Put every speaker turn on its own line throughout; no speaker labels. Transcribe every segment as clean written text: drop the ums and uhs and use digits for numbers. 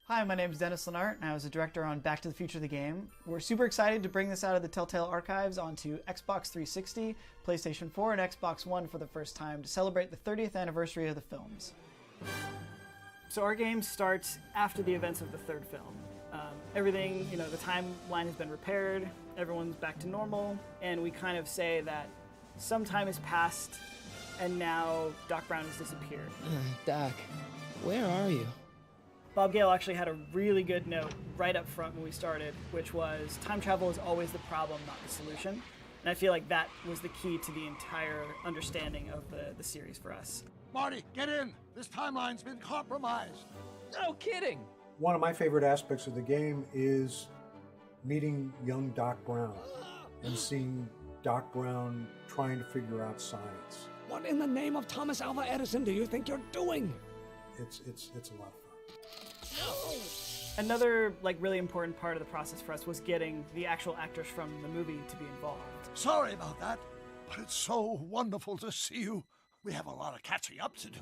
Hi, my name is Dennis Lenart, and I was a director on Back to the Future the game. We're super excited to bring this out of the Telltale archives onto Xbox 360, PlayStation 4, and Xbox One for the first time to celebrate the 30th anniversary of the films. So our game starts after the events of the third film. Everything, the timeline has been repaired, everyone's back to normal, and we kind of say that some time has passed, and now Doc Brown has disappeared.
Doc, where are you?
Bob Gale actually had a really good note right up front when we started, which was time travel is always the problem, not the solution. And I feel like that was the key to the entire understanding of the series for us.
Marty, get in! This timeline's been compromised.
No kidding!
One of my favorite aspects of the game is meeting young Doc Brown and seeing Doc Brown trying to figure out science.
What in the name of Thomas Alva Edison do you think you're doing?
It's a lot of fun.
Another really important part of the process for us was getting the actual actors from the movie to be involved.
Sorry about that, but it's so wonderful to see you. We have a lot of catching up to do.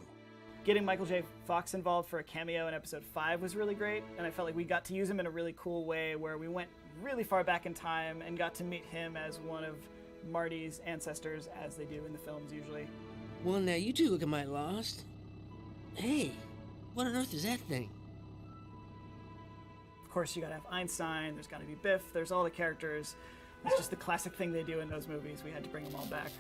Getting Michael J. Fox involved for a cameo in episode 5 was really great, and I felt like we got to use him in a really cool way where we went really far back in time and got to meet him as one of Marty's ancestors, as they do in the films usually.
Well, now you two look a mite lost. Hey, what on earth is that thing?
Of course, you gotta have Einstein, there's gotta be Biff, there's all the characters. It's just the classic thing they do in those movies. We had to bring them all back.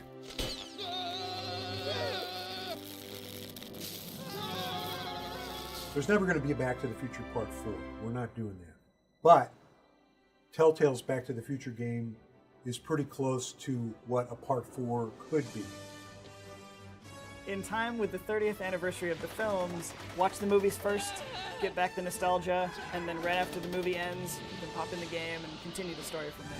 There's never going to be a Back to the Future Part 4. We're not doing that. But Telltale's Back to the Future game is pretty close to what a Part 4 could be.
In time with the 30th anniversary of the films, watch the movies first, get back the nostalgia, and then right after the movie ends, you can pop in the game and continue the story from there.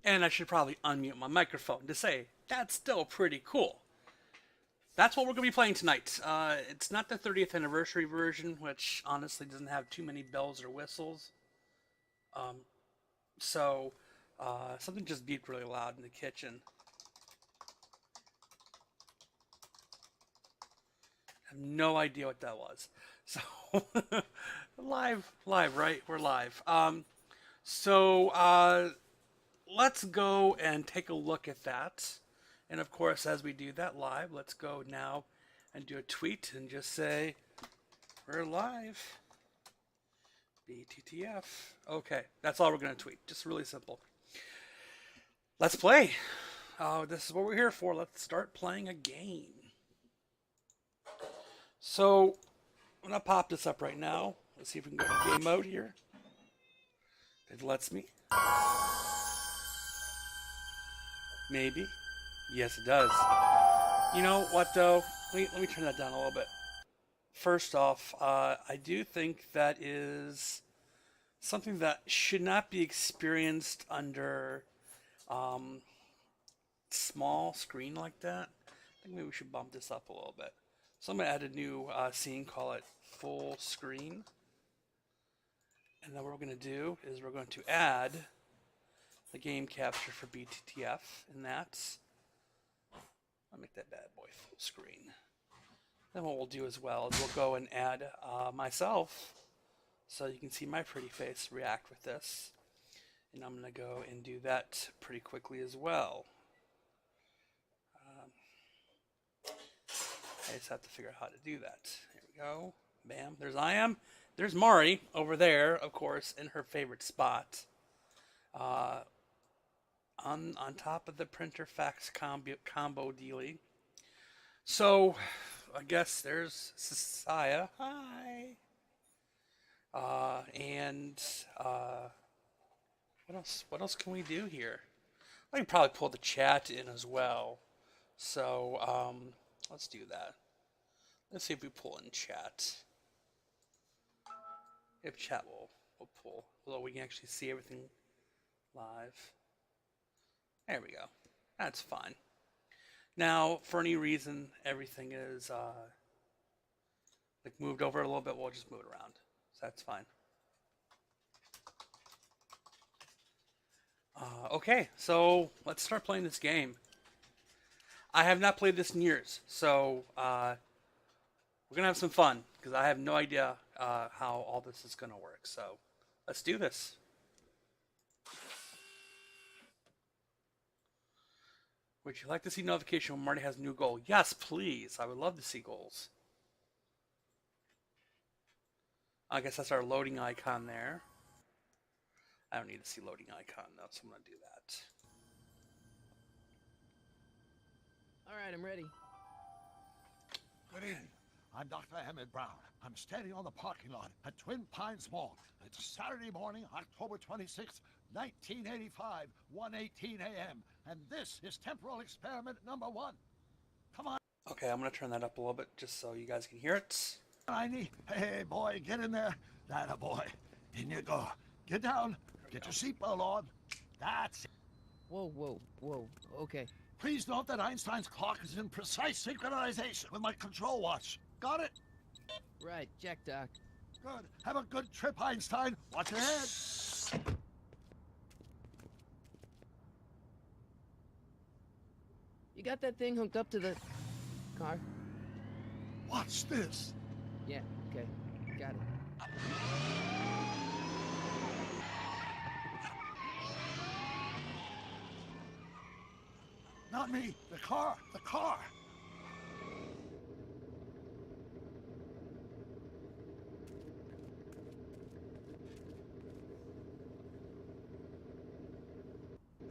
And I should probably unmute my microphone to say, that's still pretty cool. That's what we're going to be playing tonight. It's not the 30th anniversary version, which honestly doesn't have too many bells or whistles. Something just beeped really loud in the kitchen. I have no idea what that was. So, live, right? We're live. Let's go and take a look at that. And of course, as we do that live, let's go now and do a tweet and just say, we're live. BTTF. Okay, that's all we're going to tweet. Just really simple. Let's play. This is what we're here for. Let's start playing a game. So, I'm going to pop this up right now. Let's see if we can go to game mode here. It lets me. Maybe. Yes, it does. You know what, though? Let me turn that down a little bit. First off, I do think that is something that should not be experienced under small screen like that. I think maybe we should bump this up a little bit. So I'm going to add a new scene, call it full screen. And then what we're going to do is we're going to add the game capture for BTTF, and that's, I'll make that bad boy full screen. Then what we'll do as well is we'll go and add myself, so you can see my pretty face react with this. And I'm going to go and do that pretty quickly as well. I just have to figure out how to do that. Here we go. Bam. There's I am. There's Mari over there, of course, in her favorite spot. On top of the printer fax combo dealy. So, I guess there's Saya. Hi. What else can we do here? I can probably pull the chat in as well. So, let's do that. Let's see if we pull in chat. If chat will pull, although we can actually see everything live. There we go. That's fine. Now, for any reason, everything is like moved over a little bit, we'll just move it around. So that's fine. Okay, so let's start playing this game. I have not played this in years, so we're going to have some fun, because I have no idea how all this is going to work. So let's do this. Would you like to see notification when Marty has a new goal? Yes, please. I would love to see goals. I guess that's our loading icon there. I don't need to see loading icon though, so I'm going to do that.
All right, I'm ready.
Good evening. I'm Dr. Emmett Brown. I'm standing on the parking lot at Twin Pines Mall. It's Saturday morning, October 26th, 1985, 1:18 a.m. And this is temporal experiment number 1. Come on.
Okay, I'm going to turn that up a little bit just so you guys can hear it.
Hey, boy, get in there. That a boy. In you go. Get down. Get your seatbelt on. That's it.
Whoa, whoa, whoa. Okay.
Please note that Einstein's clock is in precise synchronization with my control watch. Got it?
Right, check, Doc.
Good. Have a good trip, Einstein. Watch your head.
You got that thing hooked up to the car?
Watch this.
Yeah, okay. Got it.
Not me. The car. The car.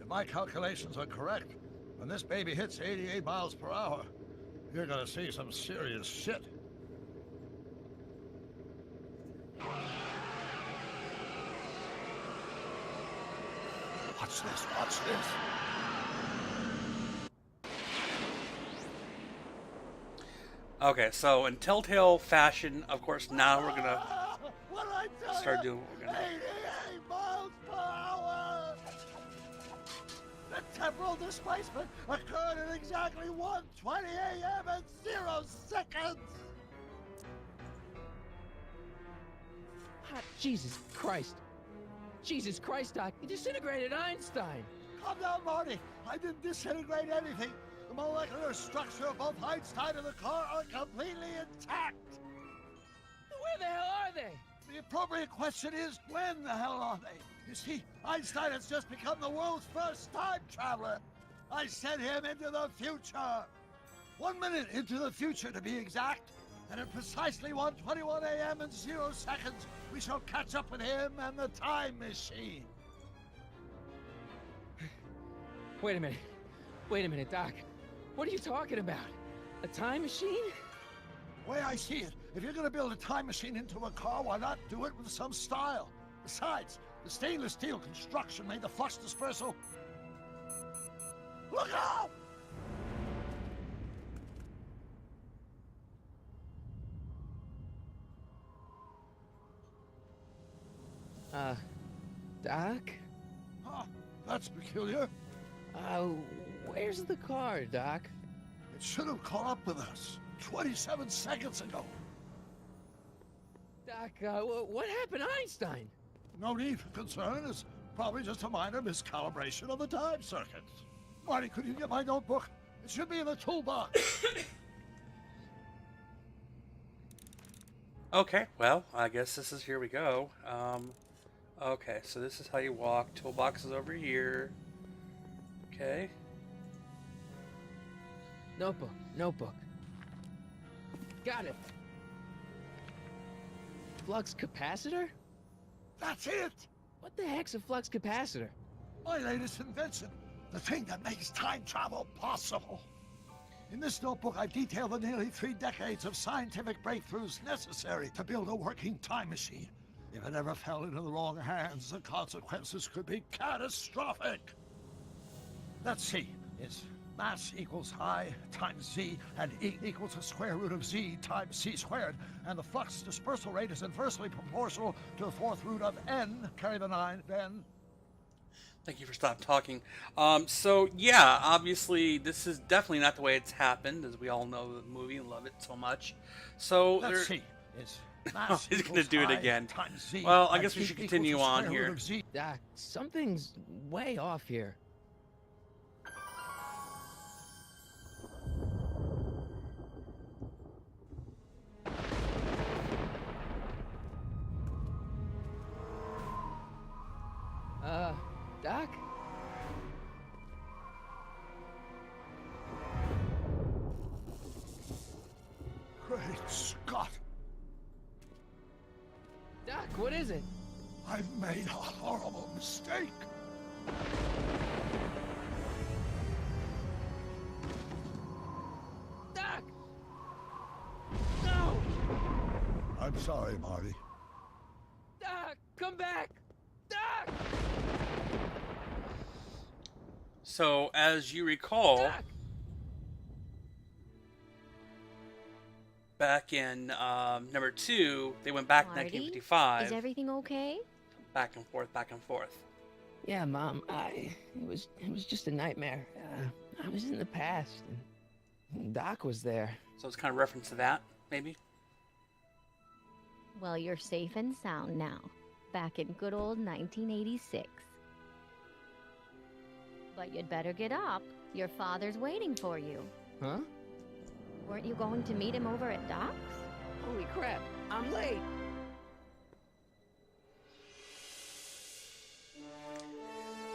If my calculations are correct, when this baby hits 88 miles per hour, you're gonna see some serious shit. Watch this, watch this.
Okay, so in Telltale fashion, of course, now we're gonna start doing what we're gonna do.
88 miles per hour! The temporal displacement occurred at exactly 1:20 a.m. and 0 seconds!
Ah, Jesus Christ. Jesus Christ, Doc. You disintegrated Einstein.
Calm down, Marty. I didn't disintegrate anything. The molecular structure of both Einstein and the car are completely intact.
Where the hell are they?
The appropriate question is, when the hell are they? You see, Einstein has just become the world's first time traveler. I sent him into the future. 1 minute into the future, to be exact. And at precisely 1:21 a.m. and 0 seconds, we shall catch up with him and the time machine.
Wait a minute. Wait a minute, Doc. What are you talking about? A time machine?
The way I see it, if you're gonna build a time machine into a car, why not do it with some style? Besides, the stainless steel construction made the flux dispersal. Look out!
Doc?
Huh, that's peculiar.
Where's the car, Doc?
It should have caught up with us 27 seconds ago.
Doc, what happened to Einstein?
No need for concern. It's probably just a minor miscalibration of the time circuits. Marty, could you get my notebook? It should be in the toolbox.
Okay, well, I guess this is, here we go. Okay, so this is how you walk. Toolbox is over here. Okay.
Notebook, notebook. Got it. Flux capacitor?
That's it!
What the heck's a flux capacitor?
My latest invention. The thing that makes time travel possible. In this notebook, I detail the nearly 3 decades of scientific breakthroughs necessary to build a working time machine. If it ever fell into the wrong hands, the consequences could be catastrophic. Let's see. It's mass equals I times Z, and E equals the square root of Z times C squared. And the flux dispersal rate is inversely proportional to the 4th root of N. Carry the 9, Ben.
Thank you for stopping talking. So yeah, obviously this is definitely not the way it's happened, as we all know the movie and love it so much. So
Let's see. is
Oh, he's gonna do it again. Well, I guess we should continue on here.
Doc, something's way off here. Doc?
Great Scott!
Doc, what is it?
I made a horrible mistake.
Doc! No!
I'm sorry, Marty.
Doc, come back! Doc!
So, as you recall,
Doc!
back in number 2, they went back to
Marty,
1955.
is everything okay?
Back and forth, back and forth.
Yeah, Mom, it was just a nightmare. I was in the past, and Doc was there.
So it's kind of reference to that, maybe?
Well, you're safe and sound now. Back in good old 1986. But you'd better get up. Your father's waiting for you.
Huh?
Weren't you going to meet him over at Doc's?
Holy crap, I'm late!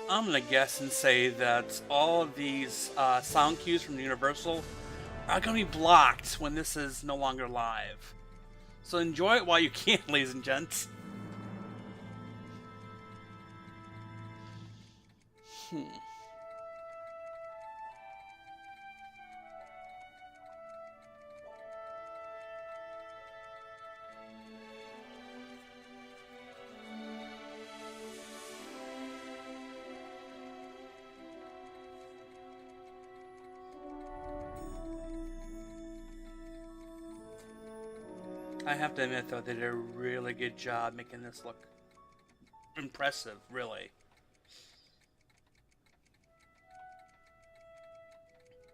I'm gonna guess and say that all of these sound cues from Universal are gonna be blocked when this is no longer live. So enjoy it while you can, ladies and gents. I have to admit, though, they did a really good job making this look impressive, really.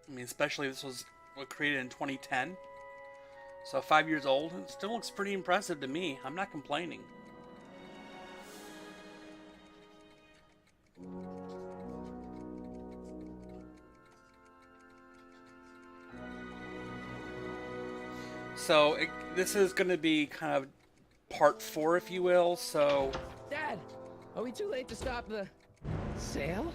I mean, especially this was created in 2010. So 5 years old, it still looks pretty impressive to me. I'm not complaining. So this is going to be kind of part 4, if you will. So,
Dad, are we too late to stop the sale?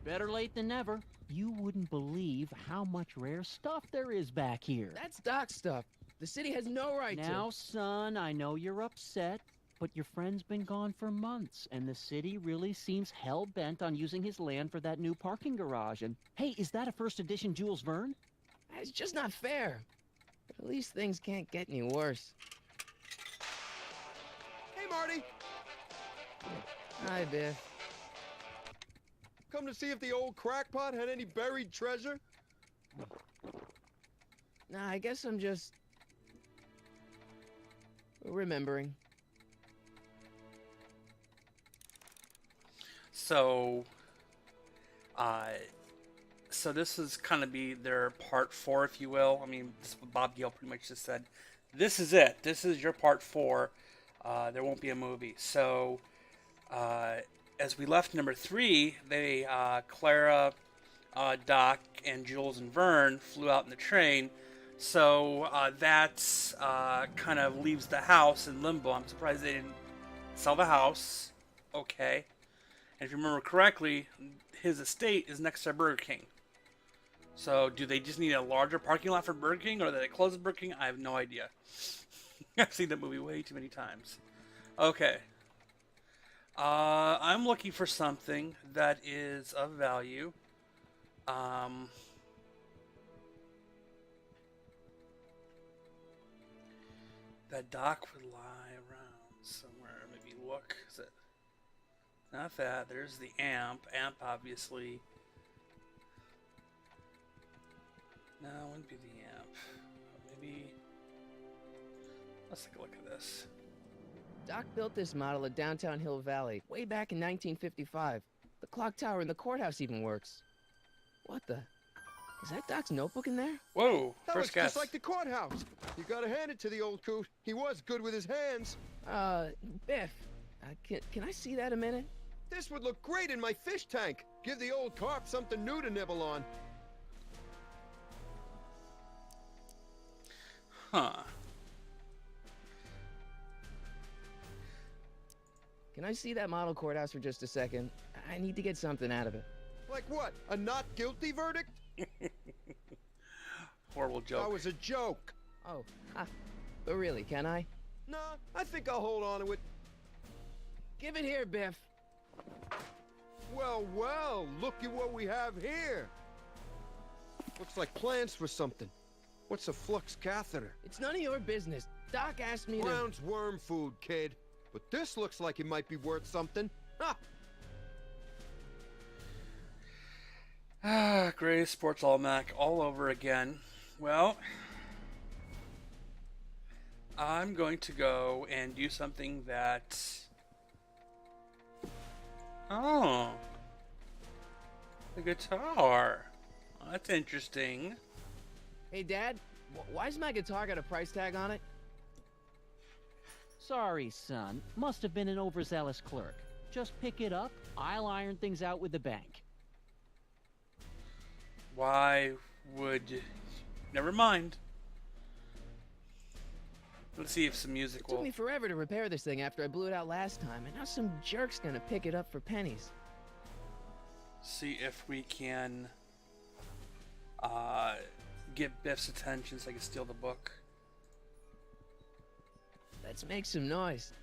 Better late than never. You wouldn't believe how much rare stuff there is back here.
That's Doc stuff. The city has no right to.
Now, son, I know you're upset, but your friend's been gone for months, and the city really seems hell-bent on using his land for that new parking garage. And, hey, is that a first edition Jules Verne?
It's just not fair. But at least things can't get any worse.
Hey, Marty!
Hi, Biff.
Come to see if the old crackpot had any buried treasure?
Nah, I guess I'm just remembering.
So this is kind of be their part 4, if you will. I mean, this is what Bob Gale pretty much just said. This is it. This is your part 4. There won't be a movie. So, as we left number 3, they, Clara, Doc, and Jules and Vern flew out in the train. So that kind of leaves the house in limbo. I'm surprised they didn't sell the house. Okay. And if you remember correctly, his estate is next to Burger King. So do they just need a larger parking lot for Burger King, or did they close Burger King? I have no idea. I've seen that movie way too many times. Okay. I'm looking for something that is of value. That Doc would lie around somewhere. Maybe look. Is it? Not that. There's the amp. Amp, obviously. No, it wouldn't be the amp. Maybe. Let's take a look at this.
Doc built this model at downtown Hill Valley way back in 1955. The clock tower in the courthouse even works. What the? Is that Doc's notebook in there?
Whoa,
That
first
looks
guess.
just like the courthouse. You gotta hand it to the old coot. He was good with his hands.
Biff, can I see that a minute?
This would look great in my fish tank. Give the old carp something new to nibble on.
Huh.
Can I see that model courthouse for just a second? I need to get something out of it.
Like what? A not guilty verdict?
Horrible joke.
That was a joke.
Oh, but really, can I?
Nah, I think I'll hold on to it.
Give it here, Biff.
Well, well, look at what we have here. Looks like plans for something. What's a flux catheter?
It's none of your business. Doc asked me to...
Brown's worm food, kid. But this looks like it might be worth something. Ha!
Ah, Gray's Sports Almanac all over again. Well, I'm going to go and do something that... Oh. The guitar. That's interesting.
Hey, Dad, why's my guitar got a price tag on it?
Sorry, son. Must have been an overzealous clerk. Just pick it up. I'll iron things out with the bank.
Why would... Never mind. Let's see if some music
It took
will...
me forever to repair this thing after I blew it out last time, and now some jerk's gonna pick it up for pennies.
See if we can get Biff's attention so I can steal the book.
Let's make some noise.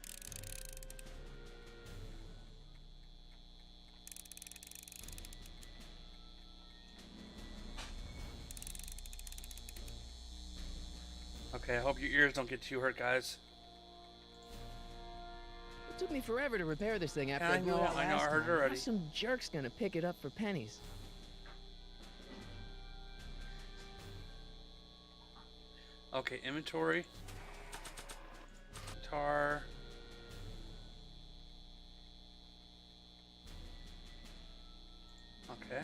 Okay, I hope your ears don't get too hurt, guys.
It took me forever to repair this thing after
Yeah,
I blew it out
I know, I
last
heard
time.
already.
Now some jerk's gonna pick it up for pennies.
Okay, inventory. Guitar. Okay.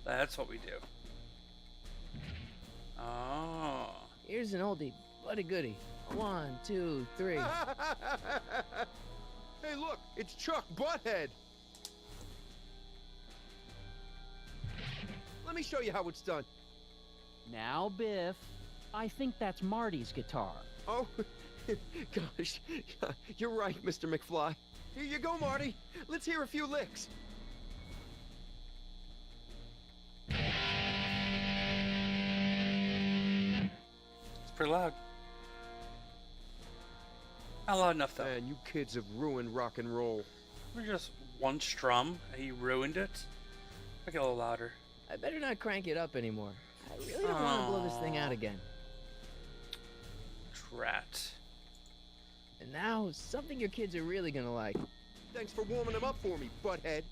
That's what we do. Oh.
Here's an oldie, but a goodie. 1, 2, 3.
Hey, look, it's Chuck Butthead. Let me show you how it's done.
Now, Biff, I think that's Marty's guitar.
Oh, gosh, you're right, Mr. McFly. Here you go, Marty. Let's hear a few licks.
It's pretty loud. Not loud enough, though.
Man, you kids have ruined rock and roll.
We're just one strum, and he ruined it. Make it a little louder.
I better not crank it up anymore. I really don't want to blow this thing out again.
Drat.
And now, something your kids are really gonna like.
Thanks for warming them up for me, Butthead.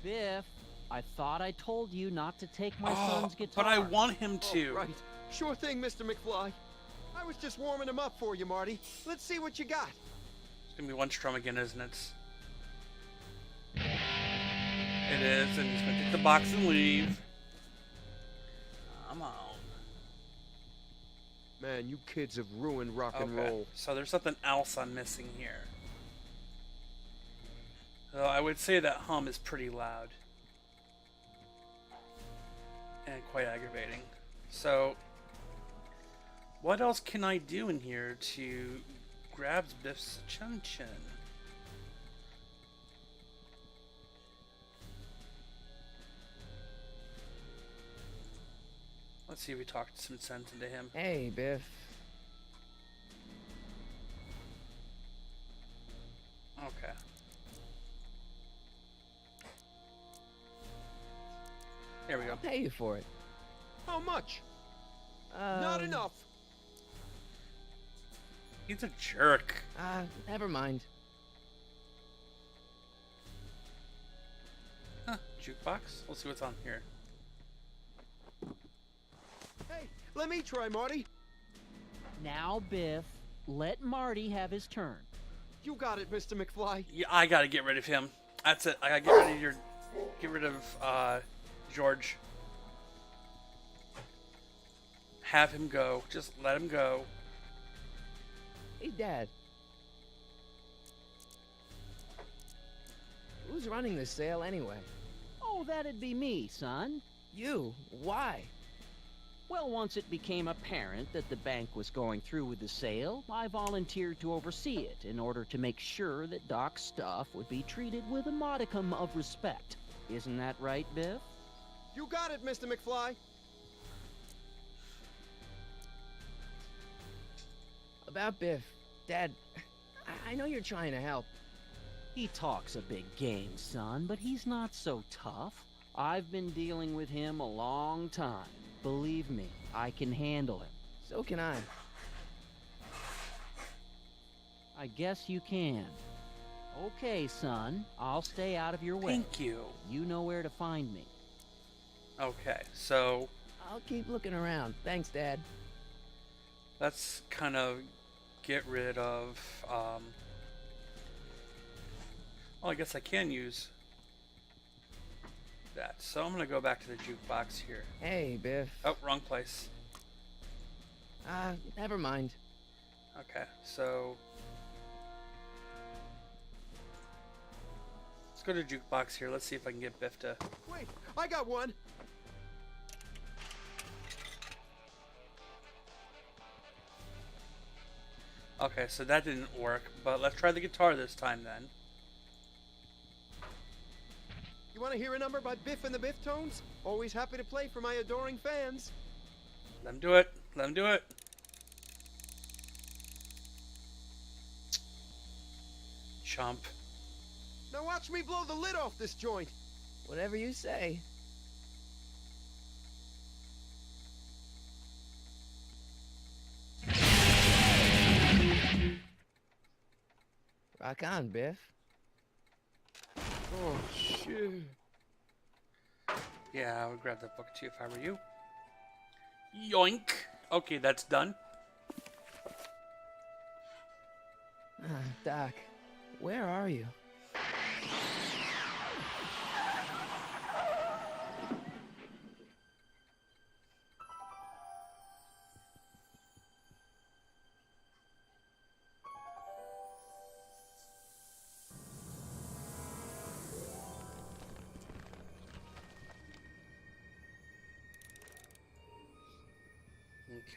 Biff, I thought I told you not to take my son's guitar.
But I want him to.
Oh, right. Sure thing, Mr. McFly. I was just warming him up for you, Marty. Let's see what you got.
It's gonna be one strum again, isn't it? It is, and he's gonna take the box and leave. Come on.
Man, you kids have ruined rock and roll.
So there's something else I'm missing here. So I would say that hum is pretty loud. And quite aggravating. So, what else can I do in here to grab Biff's attention? Let's see if we talk some sense into him.
Hey, Biff.
Okay. There we go.
I'll pay you for it.
How much? Not enough.
He's a jerk.
Never mind.
Huh, jukebox? Let's see what's on here.
Hey, let me try, Marty.
Now, Biff, let Marty have his turn.
You got it, Mr. McFly.
Yeah, I gotta get rid of him. That's it. I gotta get rid of George. Have him go. Just let him go.
Hey, Dad. Who's running this sale anyway?
Oh, that'd be me, son.
You? Why?
Well, once it became apparent that the bank was going through with the sale, I volunteered to oversee it in order to make sure that Doc's stuff would be treated with a modicum of respect. Isn't that right, Biff?
You got it, Mr. McFly.
About Biff. Dad, I know you're trying to help.
He talks a big game, son, but he's not so tough. I've been dealing with him a long time. Believe me, I can handle him.
So can I.
I guess you can. Okay, son, I'll stay out of your way.
Thank you.
You know where to find me.
Okay, so
I'll keep looking around. Thanks, Dad.
let's kind of get rid of, well, I guess I can use that. So I'm going to go back to the jukebox here.
Hey, Biff.
Oh, wrong place.
Never mind.
Okay, so let's go to jukebox here. Let's see if I can get Biff to...
Wait, I got one.
Okay, so that didn't work, but let's try the guitar this time then.
You want to hear a number by Biff and the Biff Tones? Always happy to play for my adoring fans.
Let him do it. Let him do it. Chump.
Now watch me blow the lid off this joint.
Whatever you say. Rock on, Biff.
Oh, shit.
Yeah, I would grab that book too if I were you. Yoink. Okay, that's done.
Doc, where are you?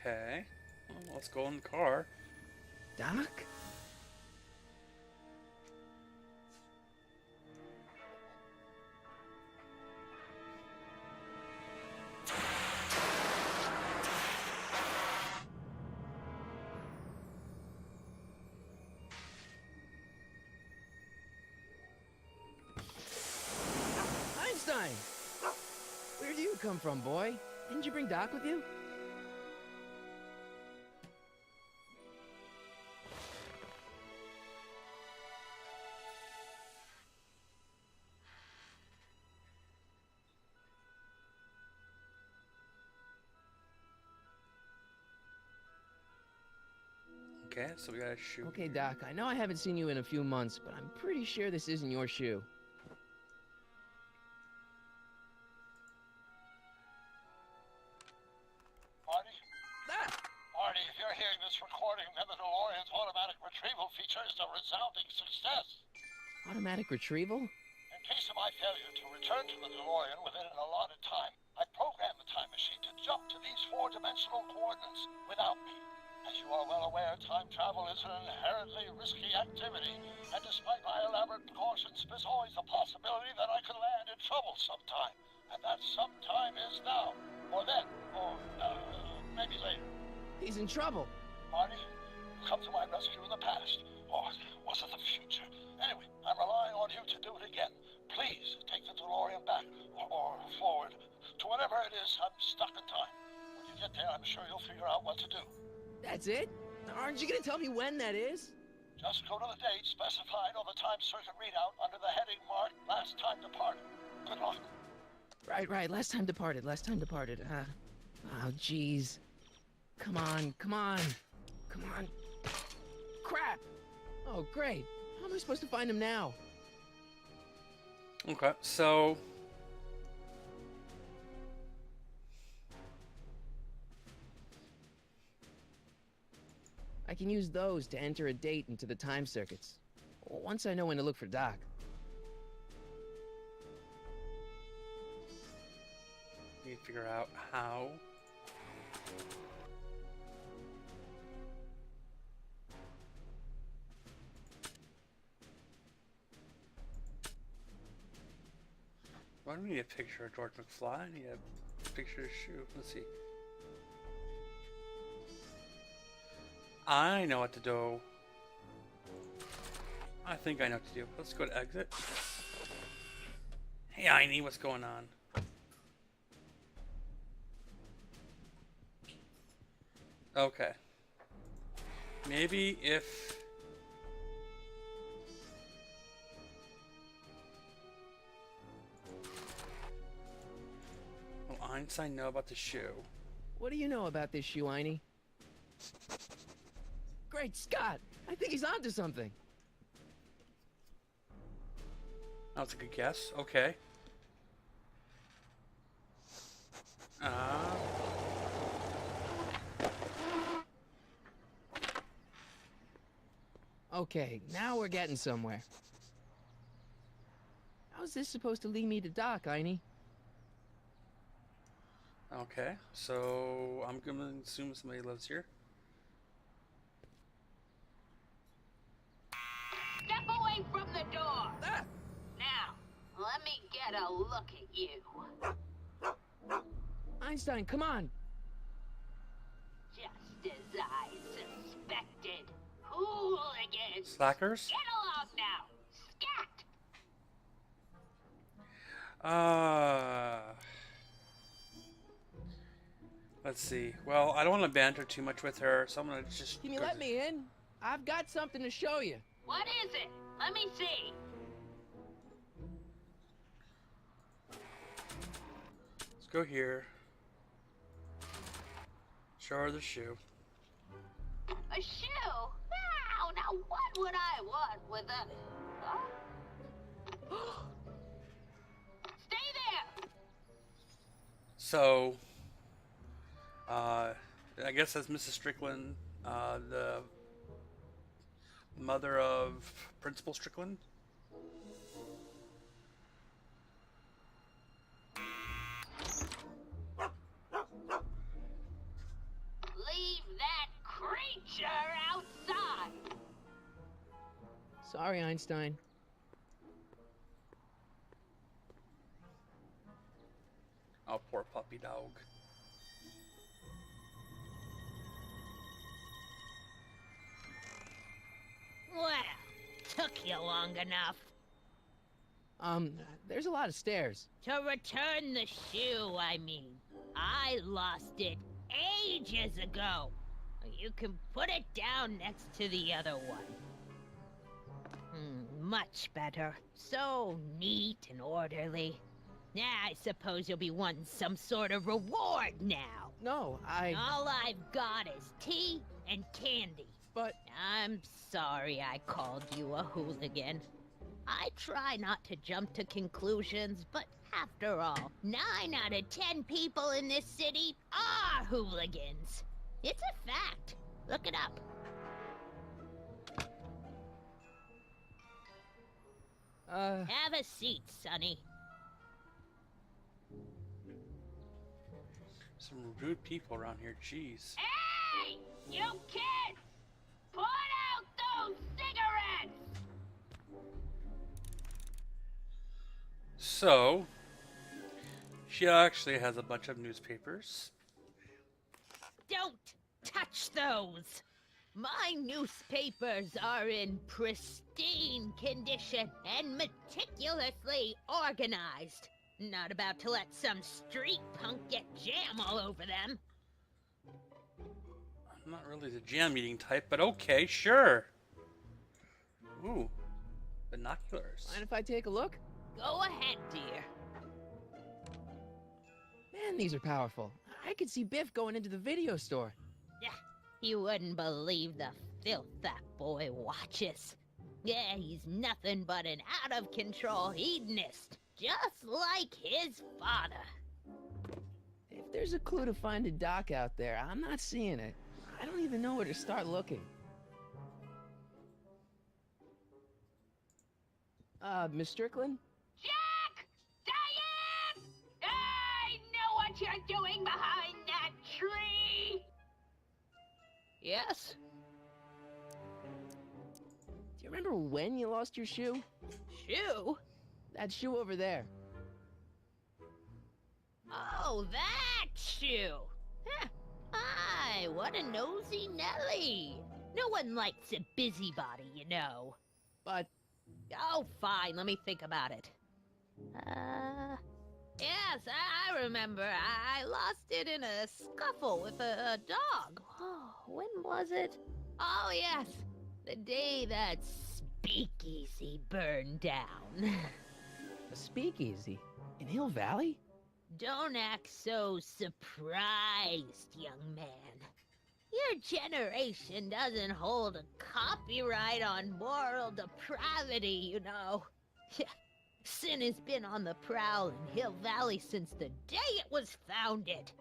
Okay. Well, let's go in the car.
Doc? Einstein! Where do you come from, boy? Didn't you bring Doc with you?
Okay, so we gotta shoot.
Okay, Doc, I know I haven't seen you in a few months, but I'm pretty sure this isn't your shoe.
Marty? Marty, if you're hearing this recording, then the DeLorean's automatic retrieval feature is a resounding success.
Automatic retrieval?
In case of my failure to return to the DeLorean within an allotted time, I programmed the time machine to jump to these four-dimensional coordinates without me. As you are well aware, time travel is an inherently risky activity, and despite my elaborate precautions, there's always a possibility that I could land in trouble sometime. And that sometime is now, or then, or maybe later.
He's in trouble.
Marty, you come to my rescue in the past, or was it the future? Anyway, I'm relying on you to do it again. Please take the DeLorean back, or forward, to whatever it is I'm stuck in time. When you get there, I'm sure you'll figure out what to do.
That's it? Aren't you gonna tell me when that is?
Just go to the date specified on the time circuit readout under the heading marked Last Time Departed. Good luck.
Right. Last time departed. Oh, jeez. Come on. Crap! Oh, great. How am I supposed to find him now?
Okay, so
I can use those to enter a date into the time circuits. Once I know when to look for Doc.
Need to figure out how. Why do we need a picture of George McFly? I need a picture of his shoe. Let's see. I know what to do. I think I know what to do. Let's go to exit. Hey, Aini, what's going on? Okay. Maybe if... Will Einstein know about the shoe?
What do you know about this shoe, Aini? Great Scott! I think he's onto something.
That's a good guess. Okay.
Okay, now we're getting somewhere. How's this supposed to lead me to Doc, Aini?
Okay, so I'm gonna assume somebody lives here.
Step away from the door! Now, let me get a look at you.
Einstein, come on!
Just as I suspected. Hooligans!
Slackers?
Get along now! Scat!
Let's see. Well, I don't want to banter too much with her, so I'm gonna just...
Can you let me in? I've got something to show you.
What is it? Let me see.
Let's go here. Show her the shoe.
A shoe? Now what would I want with a... Huh? Stay there!
So, I guess that's Mrs. Strickland, the mother of Principal Strickland.
Leave that creature outside!
Sorry, Einstein.
Oh, poor puppy dog.
Well, took you long enough.
There's a lot of stairs.
To return the shoe, I mean. I lost it ages ago. You can put it down next to the other one. Much better. So neat and orderly. Yeah, I suppose you'll be wanting some sort of reward now.
No,
All I've got is tea and candy.
But...
I'm sorry I called you a hooligan. I try not to jump to conclusions, but after all, 9 out of 10 people in this city are hooligans. It's a fact. Look it up. Have a seat, Sonny.
Some rude people around here, jeez.
Hey! You kids! Put out those cigarettes!
So, she actually has a bunch of newspapers.
Don't touch those! My newspapers are in pristine condition and meticulously organized. Not about to let some street punk get jam all over them.
I'm not really the jam eating type, but okay, sure. Ooh, binoculars.
Mind if I take a look?
Go ahead, dear.
Man, these are powerful. I could see Biff going into the video store.
Yeah, you wouldn't believe the filth that boy watches. Yeah, he's nothing but an out-of-control hedonist, just like his father.
If there's a clue to finding Doc out there, I'm not seeing it. I don't even know where to start looking. Miss Strickland?
Jack! Diane! I know what you're doing behind that tree!
Yes? Do you remember when you lost your shoe?
Shoe?
That shoe over there.
Oh, that shoe! Huh. Hi, what a nosy Nelly! No one likes a busybody, you know.
But
Oh, fine, let me think about it. Yes, I remember. I lost it in a scuffle with a dog. Oh, when was it? Oh, yes, the day that speakeasy burned down.
a speakeasy in Hill Valley?
Don't act so surprised, young man. Your generation doesn't hold a copyright on moral depravity, you know. Sin has been on the prowl in Hill Valley since the day it was founded.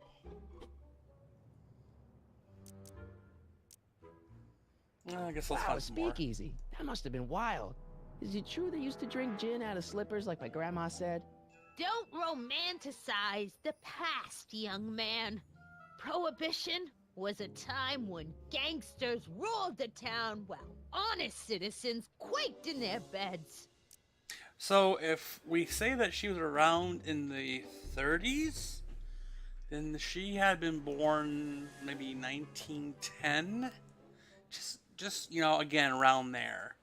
I guess let's
Wow, a
find some more.
speakeasy. That must have been wild. Is it true they used to drink gin out of slippers like my grandma said?
Don't romanticize the past, young man. Prohibition was a time when gangsters ruled the town while honest citizens quaked in their beds.
So if we say that she was around in the 30s, then she had been born maybe 1910. Just you know, again around there.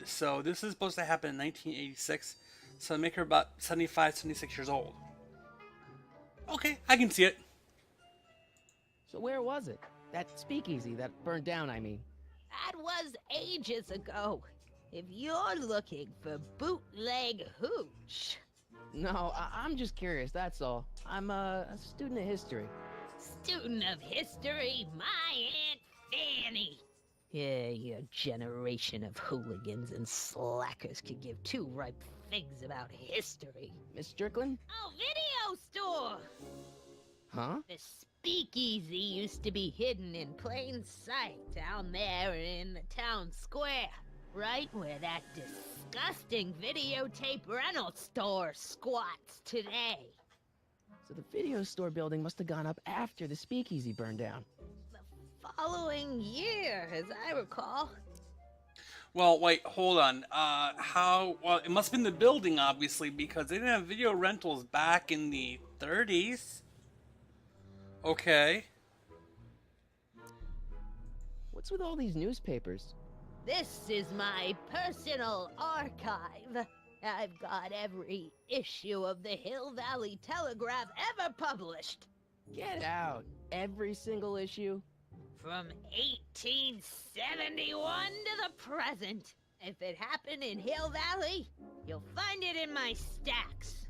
So this is supposed to happen in 1986. So make her about 75, 76 years old. Okay, I can see it.
So where was it? That speakeasy that burned down, I mean.
That was ages ago. If you're looking for bootleg hooch.
No, I'm just curious, that's all. I'm a student of history.
Student of history, my Aunt Fanny. Yeah, your generation of hooligans and slackers could give two ripe figs about history.
Miss Strickland?
Oh, video store!
Huh?
The speakeasy used to be hidden in plain sight down there in the town square. Right where that disgusting videotape rental store squats today.
So the video store building must have gone up after the speakeasy burned down.
The following year, as I recall.
Well, wait, hold on. Well, it must have been the building, obviously, because they didn't have video rentals back in the 30s. Okay.
What's with all these newspapers?
This is my personal archive. I've got every issue of the Hill Valley Telegraph ever published.
Get out. Every single issue?
From 1871 to the present. If it happened in Hill Valley, you'll find it in my stacks.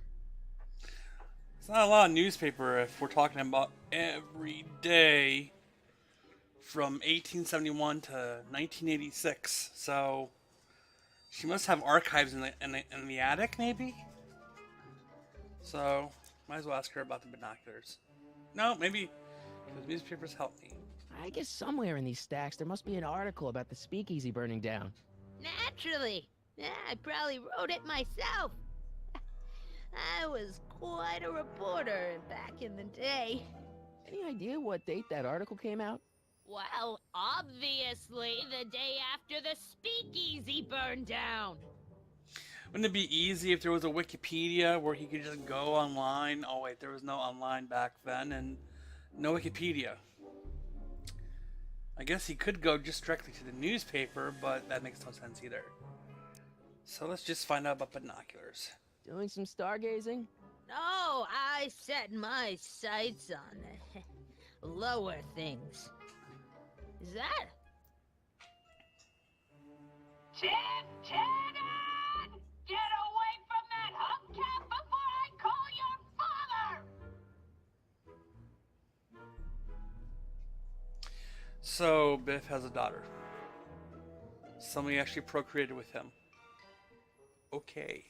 It's not a lot of newspaper if we're talking about every day from 1871 to 1986. So she must have archives in the attic, maybe. So might as well ask her about the binoculars. No, maybe because newspapers help me.
I guess somewhere in these stacks there must be an article about the speakeasy burning down.
Naturally. Yeah, I probably wrote it myself. I was quite a reporter back in the day.
Any idea what date that article came out?
Well, obviously the day after the speakeasy burned down.
Wouldn't it be easy if there was a Wikipedia where he could just go online? Oh wait, there was no online back then and no Wikipedia. I guess he could go just directly to the newspaper, but that makes no sense either. So let's just find out about binoculars.
Doing some stargazing?
No, I set my sights on lower things. Is that? Tannen! Get away from that hubcap before I call your father!
So Biff has a daughter. Somebody actually procreated with him. Okay.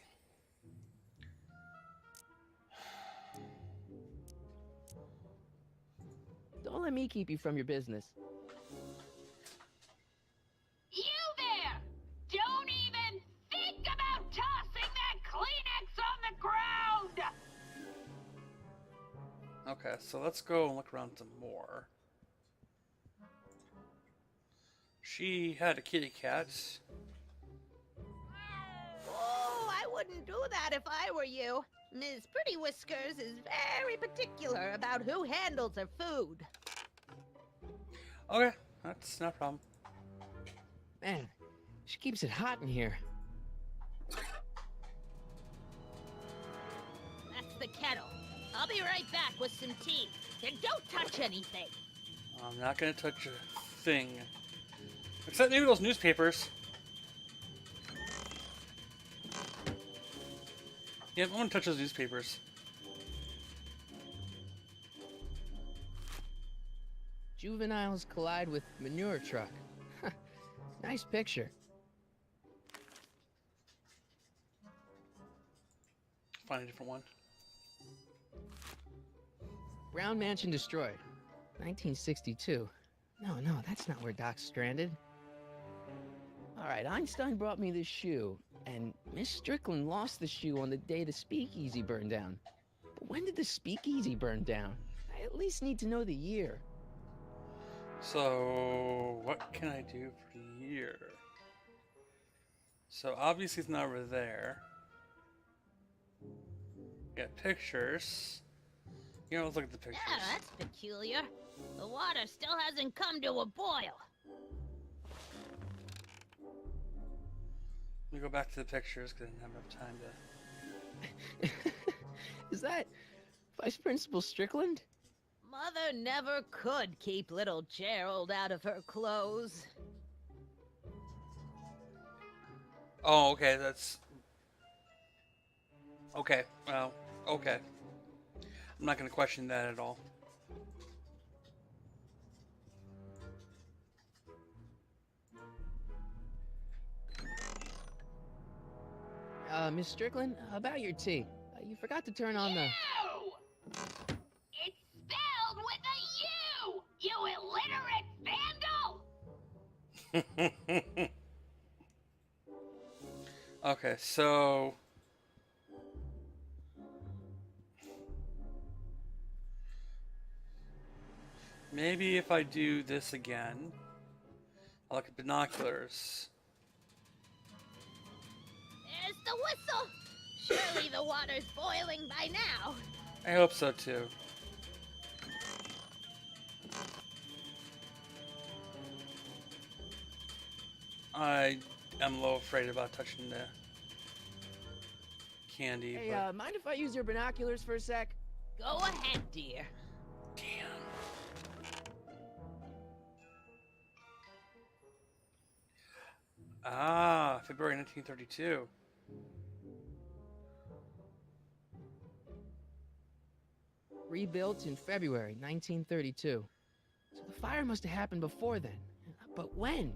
Don't let me keep you from your business.
You there! Don't even think about
Okay, so let's go and look around some more. She had a kitty cat.
Oh, I wouldn't do that if I were you. Ms. Pretty Whiskers is very particular about who handles her food.
Okay, that's no problem.
Man, she keeps it hot in here.
That's the kettle. I'll be right back with some tea. And don't touch anything.
I'm not gonna touch a thing. Except maybe those newspapers. Yeah, I want to touch those newspapers.
Juveniles collide with manure truck. Nice picture.
Find a different one.
Brown Mansion destroyed. 1962. No, that's not where Doc's stranded. All right, Einstein brought me this shoe, and Miss Strickland lost the shoe on the day the speakeasy burned down. But when did the speakeasy burn down? I at least need to know the year.
So, what can I do for here? So, obviously it's not over there. Got pictures. You know, let's look at the pictures.
Yeah, that's peculiar. The water still hasn't come to a boil.
Let me go back to the pictures because I didn't have enough time to...
Is that Vice Principal Strickland?
Mother never could keep little Gerald out of her clothes.
Oh, okay, that's... Okay, well, okay. I'm not going to question that at all.
Miss Strickland, about your tea. You forgot to turn on the...
It's spelled with a U, you illiterate vandal!
Okay, so... Maybe if I do this again, I'll look at binoculars.
There's the whistle! Surely the water's boiling by now.
I hope so too. I am a little afraid about touching the candy.
Hey,
but...
mind if I use your binoculars for a sec?
Go ahead, dear.
Damn. Ah, February 1932.
Rebuilt in February 1932. So the fire must have happened before then. But when?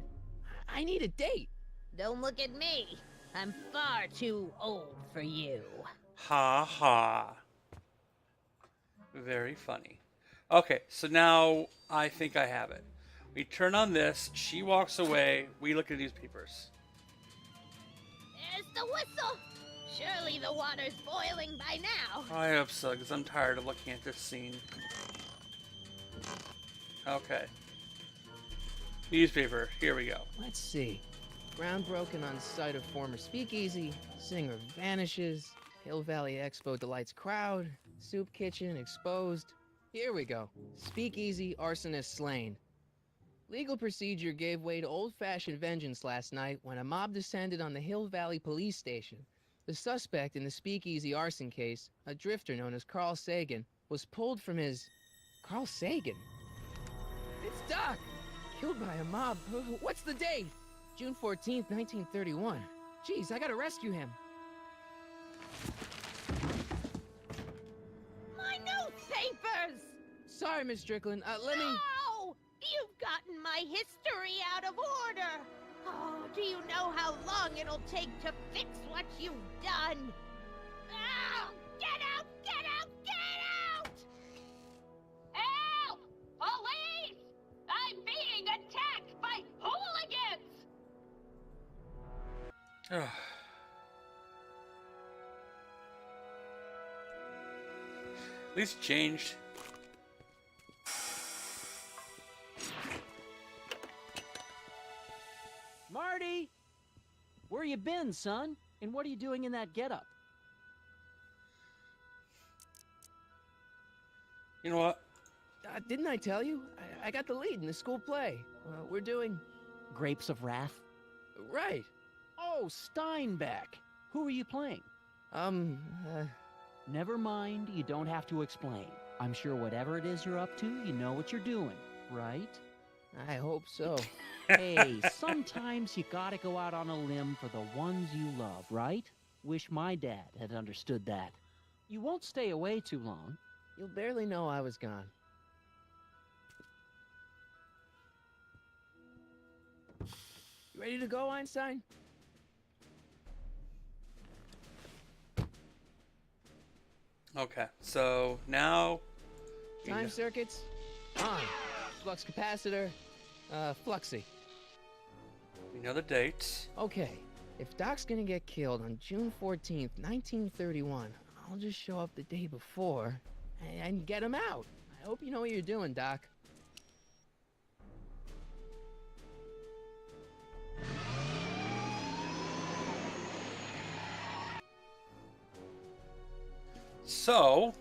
I need a date.
Don't look at me. I'm far too old for you.
Ha ha. Very funny. Okay, so now I think I have it. We turn on this, she walks away, we look at newspapers.
There's the whistle! Surely the water's boiling by now.
I hope so, because I'm tired of looking at this scene. Okay. Newspaper, here we go.
Let's see. Ground broken on site of former speakeasy. Singer vanishes. Hill Valley Expo delights crowd. Soup kitchen exposed. Here we go. Speakeasy arsonist slain. Legal procedure gave way to old-fashioned vengeance last night when a mob descended on the Hill Valley police station. The suspect in the speakeasy arson case, a drifter known as Carl Sagan, was pulled from his... Carl Sagan? It's Doc! Killed by a mob. What's the date? June 14th, 1931. Jeez, I gotta rescue him.
My newspapers!
Sorry, Miss Strickland. Let me...
No! You've gotten my history out of order! Oh, do you know how long it'll take to fix what you've done? Oh, get out! Get out! Get out! Help! Police! I'm being attacked by hooligans!
At least changed.
Where you been, son? And what are you doing in that getup?
You know what?
Didn't I tell you? I got the lead in the school play. We're doing...
Grapes of Wrath?
Right.
Oh, Steinbeck. Who are you playing? Never mind, you don't have to explain. I'm sure whatever it is you're up to, you know what you're doing, right?
I hope so.
Hey, sometimes you gotta go out on a limb for the ones you love, right? Wish my dad had understood that. You won't stay away too long.
You'll barely know I was gone. You ready to go, Einstein?
Okay, so now...
Time circuits, on. Flux capacitor, fluxy.
We know the date.
Okay, if Doc's gonna get killed on June 14th, 1931, I'll just show up the day before and get him out. I hope you know what you're doing, Doc.
So...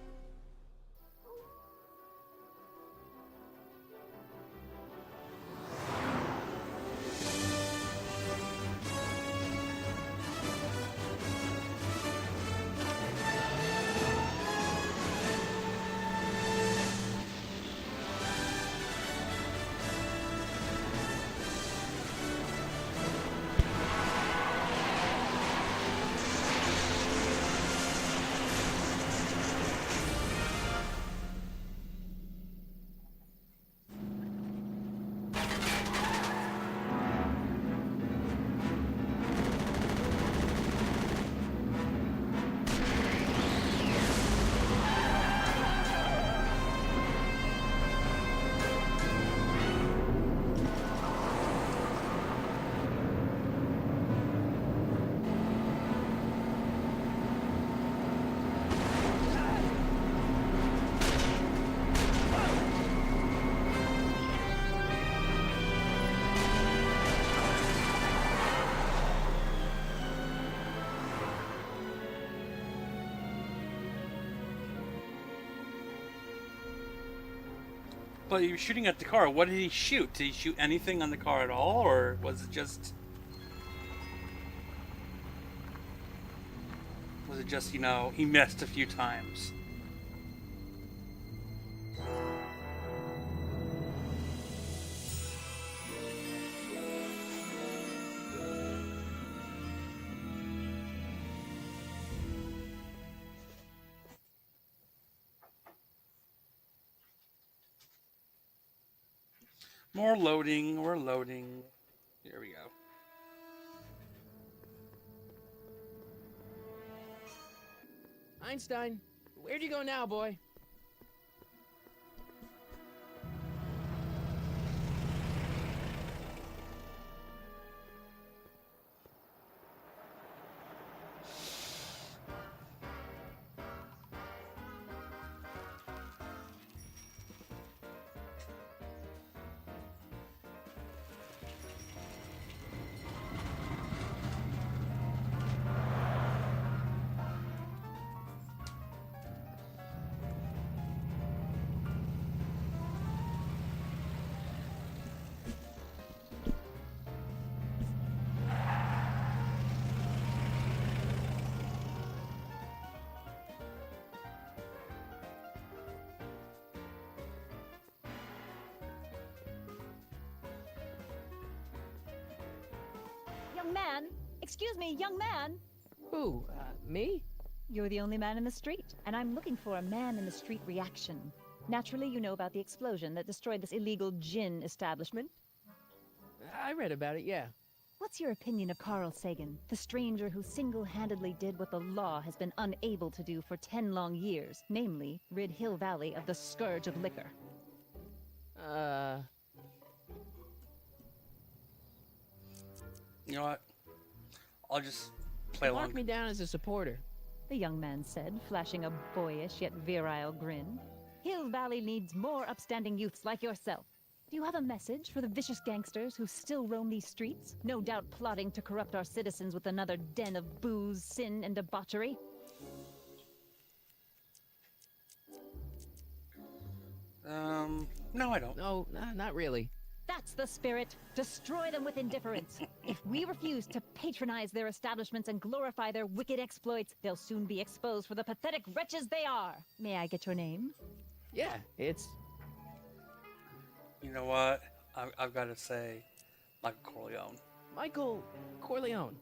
But he was shooting at the car. What did he shoot? Did he shoot anything on the car at all, or was it just... Was it just, you know, he missed a few times? More loading, we're loading. Here we go.
Einstein, where'd you go now, boy?
Young man! Excuse me, young man!
Who, me?
You're the only man in the street, and I'm looking for a man-in-the-street reaction. Naturally, you know about the explosion that destroyed this illegal gin establishment.
I read about it, yeah.
What's your opinion of Carl Sagan, the stranger who single-handedly did what the law has been unable to do for 10 long years, namely, rid Hill Valley of the scourge of liquor?
You know what? I'll just play along.
Mark me down as a supporter.
The young man said, flashing a boyish yet virile grin. Hill Valley needs more upstanding youths like yourself. Do you have a message for the vicious gangsters who still roam these streets? No doubt plotting to corrupt our citizens with another den of booze, sin, and debauchery?
No, I don't.
No, not really.
That's the spirit. Destroy them with indifference. If we refuse to patronize their establishments and glorify their wicked exploits, they'll soon be exposed for the pathetic wretches they are. May I get your name?
Yeah, it's...
You know what? I've got to say, Michael Corleone.
Michael Corleone.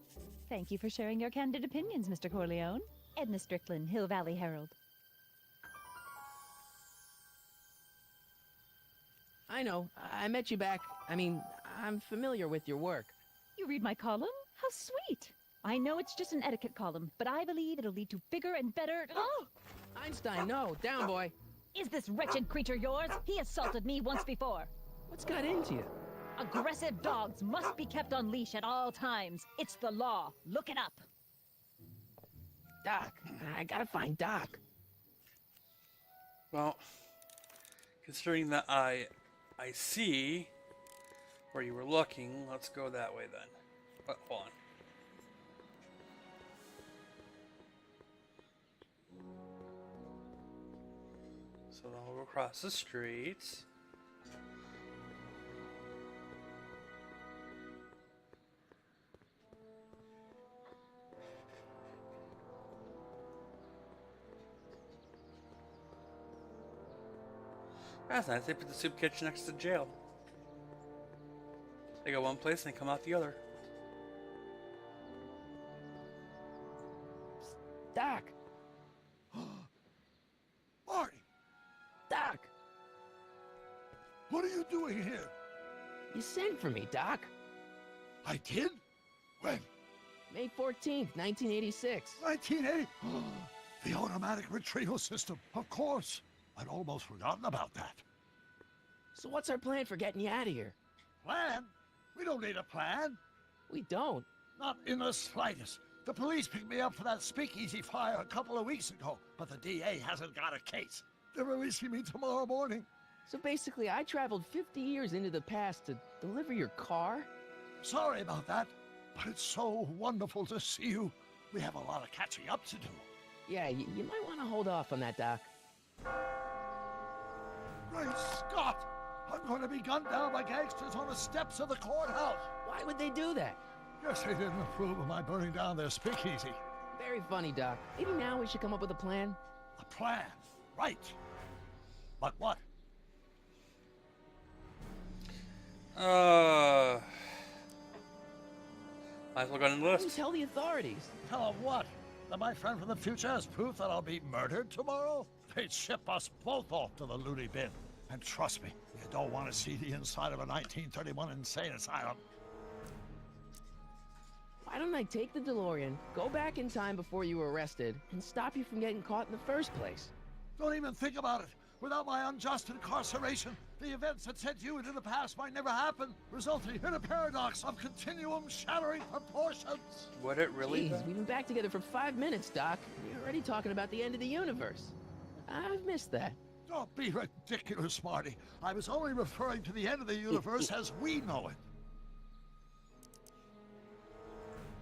Thank you for sharing your candid opinions, Mr. Corleone. Edna Strickland, Hill Valley Herald.
I know. I met you back. I'm familiar with your work.
You read my column? How sweet! I know it's just an etiquette column, but I believe it'll lead to bigger and better... Oh!
Einstein, no. Down, boy.
Is this wretched creature yours? He assaulted me once before.
What's got into you?
Aggressive dogs must be kept on leash at all times. It's the law. Look it up.
Doc. I gotta find Doc.
Well, considering that I see where you were looking, let's go that way then. But hold on. So I'll go across the street. That's nice. They put the soup kitchen next to the jail. They go one place and they come out the other.
Doc.
Marty!
Doc.
What are you doing here?
You sent for me, Doc.
I did? When?
May 14th, 1986.
1980? The automatic retrieval system, of course. I'd almost forgotten about that.
So what's our plan for getting you out of here?
Plan? We don't need a plan.
We don't.
Not in the slightest. The police picked me up for that speakeasy fire a couple of weeks ago, but the DA hasn't got a case. They're releasing me tomorrow morning.
So basically, I traveled 50 years into the past to deliver your car?
Sorry about that, but it's so wonderful to see you. We have a lot of catching up to do.
Yeah, you might want to hold off on that, Doc.
Great Scott! I'm going to be gunned down by gangsters on the steps of the courthouse.
Why would they do that?
Guess they didn't approve of my burning down their speakeasy.
Very funny, Doc. Maybe now we should come up with a plan.
A plan? Right. But what?
Might as well go on the list.
Tell the authorities.
Tell them what? That my friend from the future has proof that I'll be murdered tomorrow? They'd ship us both off to the loony bin. And trust me, you don't want to see the inside of a 1931 insane asylum.
Why don't I take the DeLorean, go back in time before you were arrested, and stop you from getting caught in the first place?
Don't even think about it. Without my unjust incarceration, the events that sent you into the past might never happen, resulting in a paradox of continuum-shattering proportions.
Would it really?
Jeez, we've been back together for 5 minutes, Doc. You're already talking about the end of the universe. I've missed that.
Don't be ridiculous, Marty. I was only referring to the end of the universe as we know it.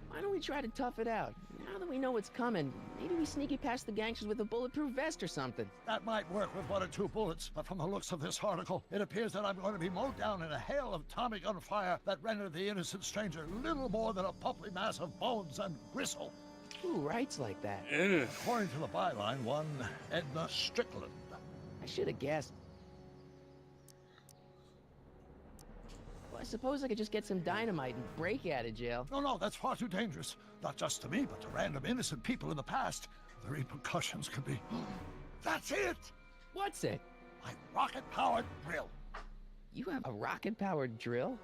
Why don't we try to tough it out? Now that we know what's coming, maybe we sneak it past the gangsters with a bulletproof vest or something.
That might work with 1 or 2 bullets, but from the looks of this article, it appears that I'm going to be mowed down in a hail of Tommy gun fire that rendered the innocent stranger little more than a puppy mass of bones and gristle.
Who writes like that?
According to the byline, one Edna Strickland.
I should have guessed. Well, I suppose I could just get some dynamite and break you out of jail.
No, that's far too dangerous. Not just to me, but to random innocent people in the past. The repercussions could be... That's it!
What's it?
My rocket-powered drill.
You have a rocket-powered drill?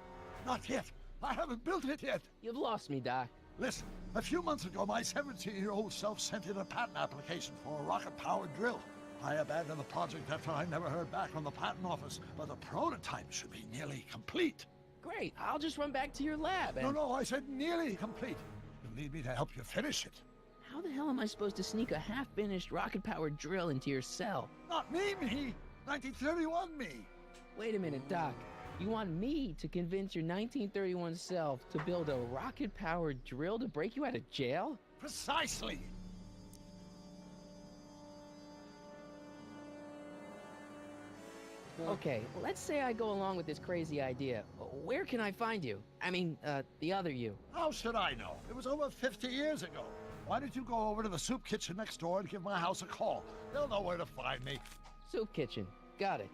Not yet. I haven't built it yet.
You've lost me, Doc.
Listen, a few months ago, my 17-year-old self sent in a patent application for a rocket-powered drill. I abandoned the project after I never heard back from the patent office, but the prototype should be nearly complete.
Great, I'll just run back to your lab and...
No, I said nearly complete. You'll need me to help you finish it.
How the hell am I supposed to sneak a half-finished rocket-powered drill into your cell?
Not me! 1931 me!
Wait a minute, Doc. You want me to convince your 1931 self to build a rocket-powered drill to break you out of jail?
Precisely.
Okay, let's say I go along with this crazy idea. Where can I find you? I mean, the other you.
How should I know? It was over 50 years ago. Why don't you go over to the soup kitchen next door and give my house a call? They'll know where to find me.
Soup kitchen. Got it.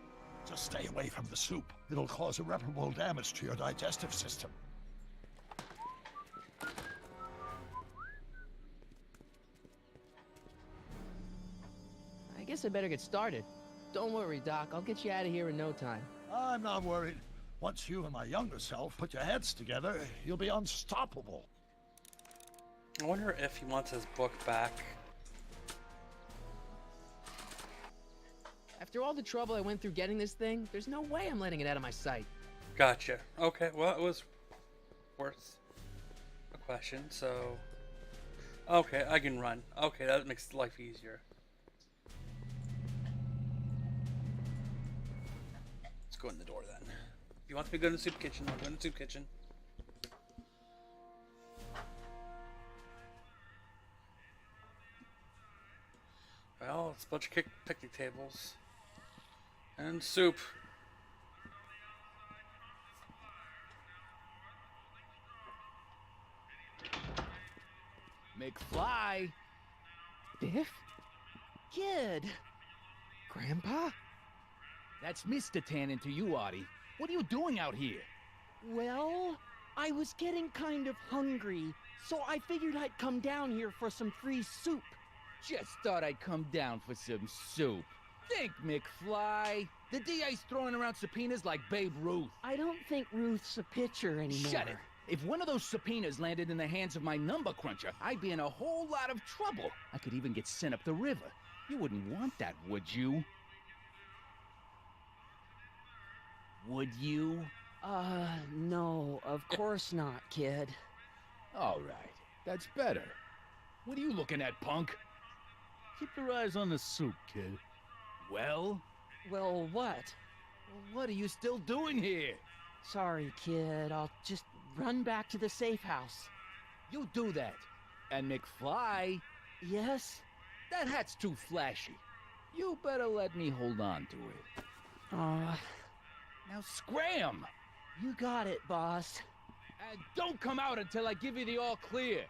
Just stay away from the soup. It'll cause irreparable damage to your digestive system.
I guess I better get started. Don't worry, Doc. I'll get you out of here in no time.
I'm not worried. Once you and my younger self put your heads together, you'll be unstoppable.
I wonder if he wants his book back.
After all the trouble I went through getting this thing, there's no way I'm letting it out of my sight.
Gotcha. Okay, well, it was worth a question, so... Okay, I can run. Okay, that makes life easier. Let's go in the door then. If you want me to go in the soup kitchen, I'll go in the soup kitchen. Well, it's a bunch of picnic tables. And soup.
McFly!
Biff?
Kid!
Grandpa?
That's Mr. Tannen to you, Artie. What are you doing out here?
Well, I was getting kind of hungry, so I figured I'd come down here for some free soup.
Just thought I'd come down for some soup. Think, McFly. The DA's throwing around subpoenas like Babe Ruth.
I don't think Ruth's a pitcher anymore.
Shut it. If one of those subpoenas landed in the hands of my number cruncher, I'd be in a whole lot of trouble. I could even get sent up the river. You wouldn't want that, would you? Would you?
No, of course not, kid.
All right, that's better. What are you looking at, punk? Keep your eyes on the soup, kid. Well?
Well, what?
What are you still doing here?
Sorry, kid. I'll just run back to the safe house.
You do that. And McFly?
Yes?
That hat's too flashy. You better let me hold on to it. Now scram!
You got it, boss.
And don't come out until I give you the all clear.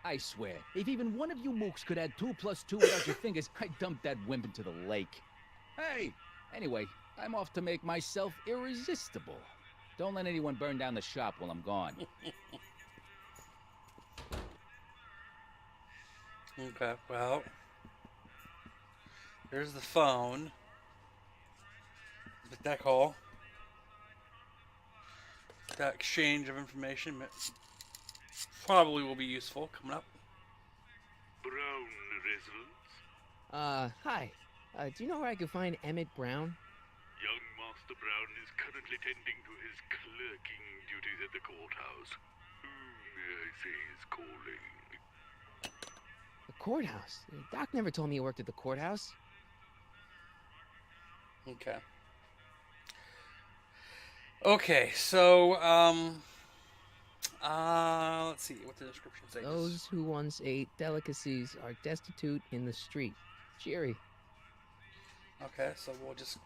I swear, if even one of you mooks could add 2 + 2 without your fingers, I'd dump that wimp into the lake. Hey! Anyway, I'm off to make myself irresistible. Don't let anyone burn down the shop while I'm gone.
Okay, well... Here's the phone. With that call. That exchange of information probably will be useful coming up.
Brown residence?
Hi. Do you know where I can find Emmett Brown?
Young Master Brown is currently tending to his clerking duties at the courthouse. Who may I say is calling?
The courthouse? Doc never told me he worked at the courthouse.
Okay. Okay, so, let's see what the description says.
Those who once ate delicacies are destitute in the street. Cheery.
Okay, so we'll just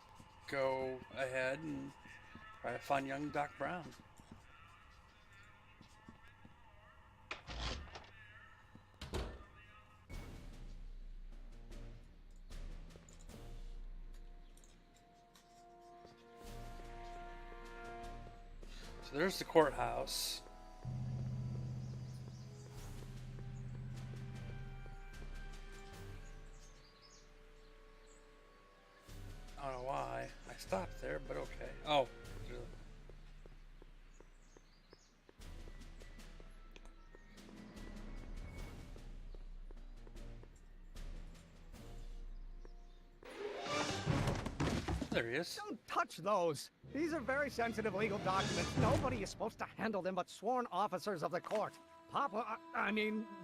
go ahead and try to find young Doc Brown. So there's the courthouse. I don't know why I stopped there, but okay. Oh. There he is.
Don't touch those. These are very sensitive legal documents. Nobody is supposed to handle them but sworn officers of the court.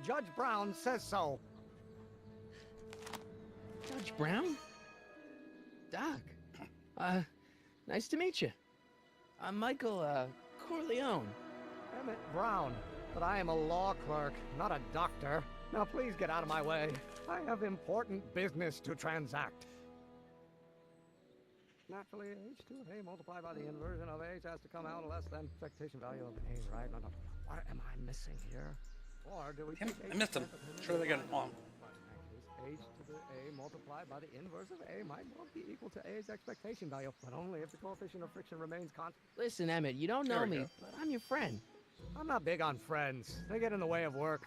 Judge Brown says so.
Judge Brown? Doc. Nice to meet you. I'm Michael, Corleone.
Emmett Brown. But I am a law clerk, not a doctor. Now please get out of my way. I have important business to transact. Naturally, h2 of A multiplied by the inversion of H has to come out less than expectation value of A, right? No. What am I missing here? Or do we take
I missed him. Try that again. Hold on.
H to the A multiplied by the inverse of A might well be equal to A's expectation value, but only if the coefficient of friction remains constant.
Listen, Emmett, you don't know me, but I'm your friend.
I'm not big on friends. They get in the way of work.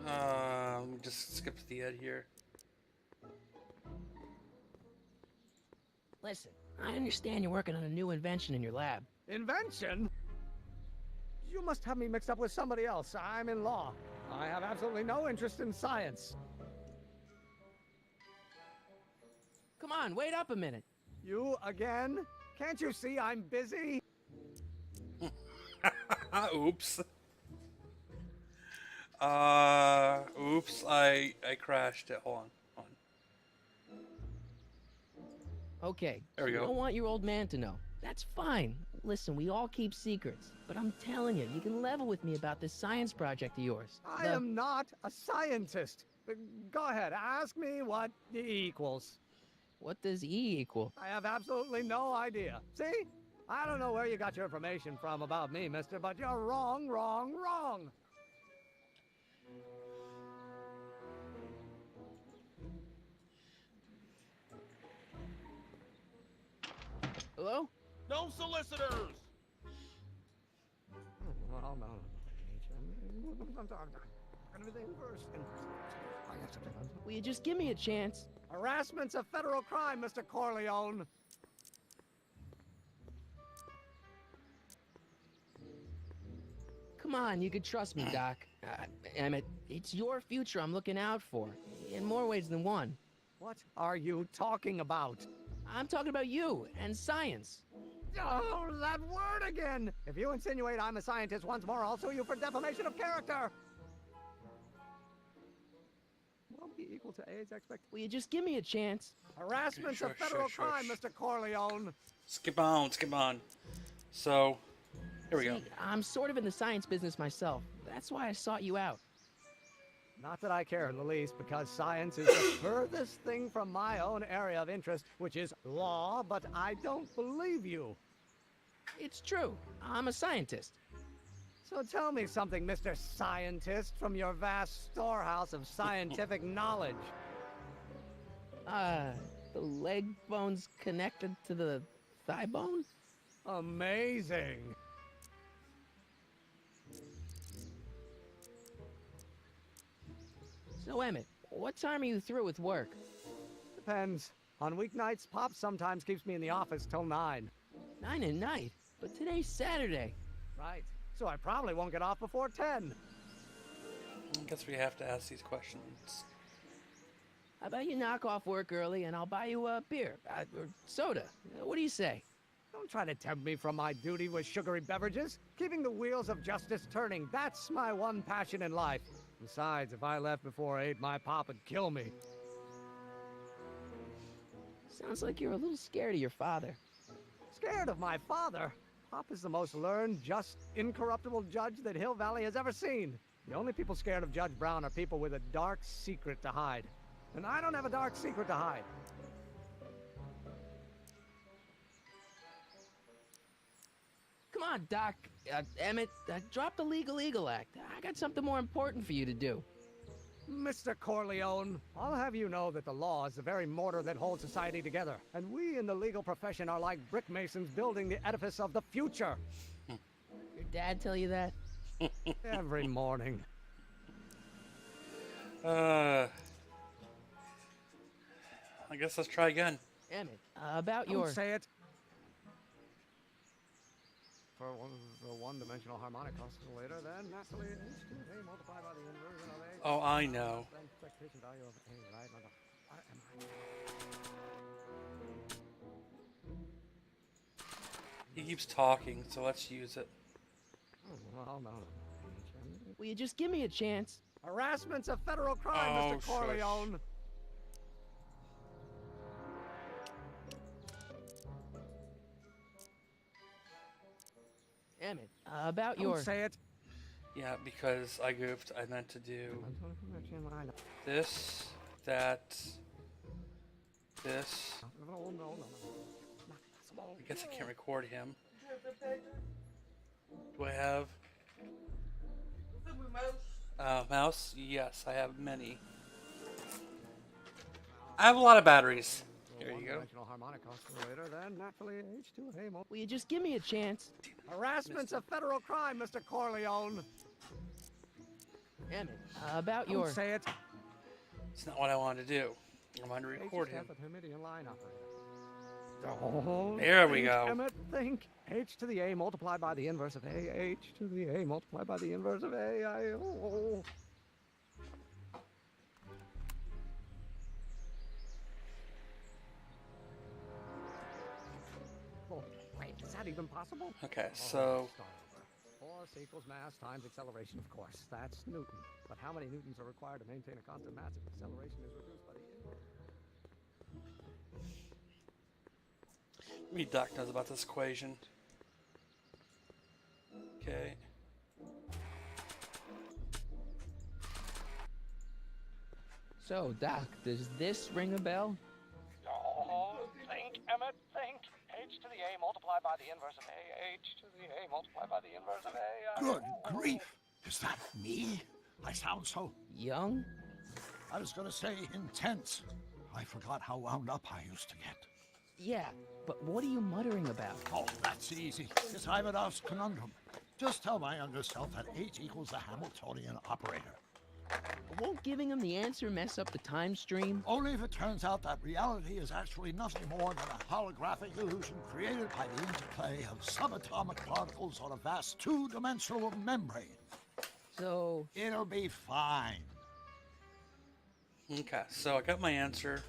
Let me just skip to the end here.
Listen, I understand you're working on a new invention in your lab.
Invention? You must have me mixed up with somebody else. I'm in law. I have absolutely no interest in science.
Come on, wait up a minute.
You again? Can't you see I'm busy?
Oops. Oops, I crashed it. Hold on.
Okay,
there we
so
go.
You don't want your old man to know. That's fine. Listen, we all keep secrets. But I'm telling you, you can level with me about this science project of yours.
I am not a scientist. Go ahead, ask me what E equals.
What does E equal?
I have absolutely no idea. See? I don't know where you got your information from about me, mister, but you're wrong.
Hello?
No solicitors!
Well, no.
Will you just give me a chance?
Harassment's a federal crime, Mr. Corleone.
Come on, you can trust me, Doc. Emmett, it's your future I'm looking out for. In more ways than one.
What are you talking about?
I'm talking about you and science.
Oh, that word again! If you insinuate I'm a scientist once more, I'll sue you for defamation of character. Will be equal to A's expectation.
Will you just give me a chance?
Harassment's a federal crime, Mr. Corleone.
Skip on. So, here we go.
I'm sort of in the science business myself. That's why I sought you out.
Not that I care in the least, because science is the furthest thing from my own area of interest, which is law, but I don't believe you.
It's true. I'm a scientist.
So tell me something, Mr. Scientist, from your vast storehouse of scientific knowledge.
The leg bone's connected to the thigh bone?
Amazing.
So, Emmett, what time are you through with work?
Depends. On weeknights, Pop sometimes keeps me in the office till 9.
9 at night? But today's Saturday.
Right. So I probably won't get off before 10.
I guess we have to ask these questions.
How about you knock off work early and I'll buy you a beer, or soda. What do you say?
Don't try to tempt me from my duty with sugary beverages. Keeping the wheels of justice turning, that's my one passion in life. Besides, if I left before 8, my pop would kill me.
Sounds like you're a little scared of your father.
Scared of my father? Pop is the most learned, just, incorruptible judge that Hill Valley has ever seen. The only people scared of Judge Brown are people with a dark secret to hide. And I don't have a dark secret to hide.
Come on, Doc. Emmett, drop the Legal Eagle Act. I got something more important for you to do.
Mr. Corleone, I'll have you know that the law is the very mortar that holds society together. And we in the legal profession are like brick masons building the edifice of the future.
Your dad tell you that?
Every morning.
I guess let's try again.
Emmett, about
Don't
your...
say it. For a one-dimensional harmonic oscillator, then naturally h2 multiplied by the inversion of a.
Oh, I know.
Expectation value of a, right? What am I?
He keeps talking, so let's use it.
Well, no.
Will you just give me a chance?
Harassment's a federal crime,
Oh,
Mr. Corleone.
Emmett, about
Don't
your...
say it.
Yeah, because I goofed. I meant to do this, that, this.
No.
I guess I can't record him. Do I have mouse? Yes, I have many. I have a lot of batteries. Here you go.
Harmonic oscillator, then naturally H2A.
Will you just give me a chance?
Harassment's a federal crime, Mr. Corleone.
Emmett, about
Don't
your...
say it.
It's not what I wanted to do. I wanted to record him. There we go.
Emmett, think. H to the A multiplied by the inverse of A. H to the A multiplied by the inverse of A. Oh, wait, is that even possible?
Okay, so
Force equals mass times acceleration, of course. That's Newton. But how many newtons are required to maintain a constant mass if acceleration is reduced by the inverse?
maybe Doc knows about this equation. Okay.
So, Doc, does this ring a bell?
Oh, think, Emmett, think. H to the A multiplied by the inverse of A. H to the A multiplied by the inverse of A.
Good grief. Is that me? I sound so...
Young?
I was going to say intense. I forgot how wound up I used to get.
Yeah, but what are you muttering about?
Oh, that's easy. It's Ivanov's conundrum. Just tell my younger self that H equals the Hamiltonian operator.
Won't giving him the answer mess up the time stream?
Only if it turns out that reality is actually nothing more than a holographic illusion created by the interplay of subatomic particles on a vast two-dimensional membrane.
So...
It'll be fine.
Okay, so I got my answer.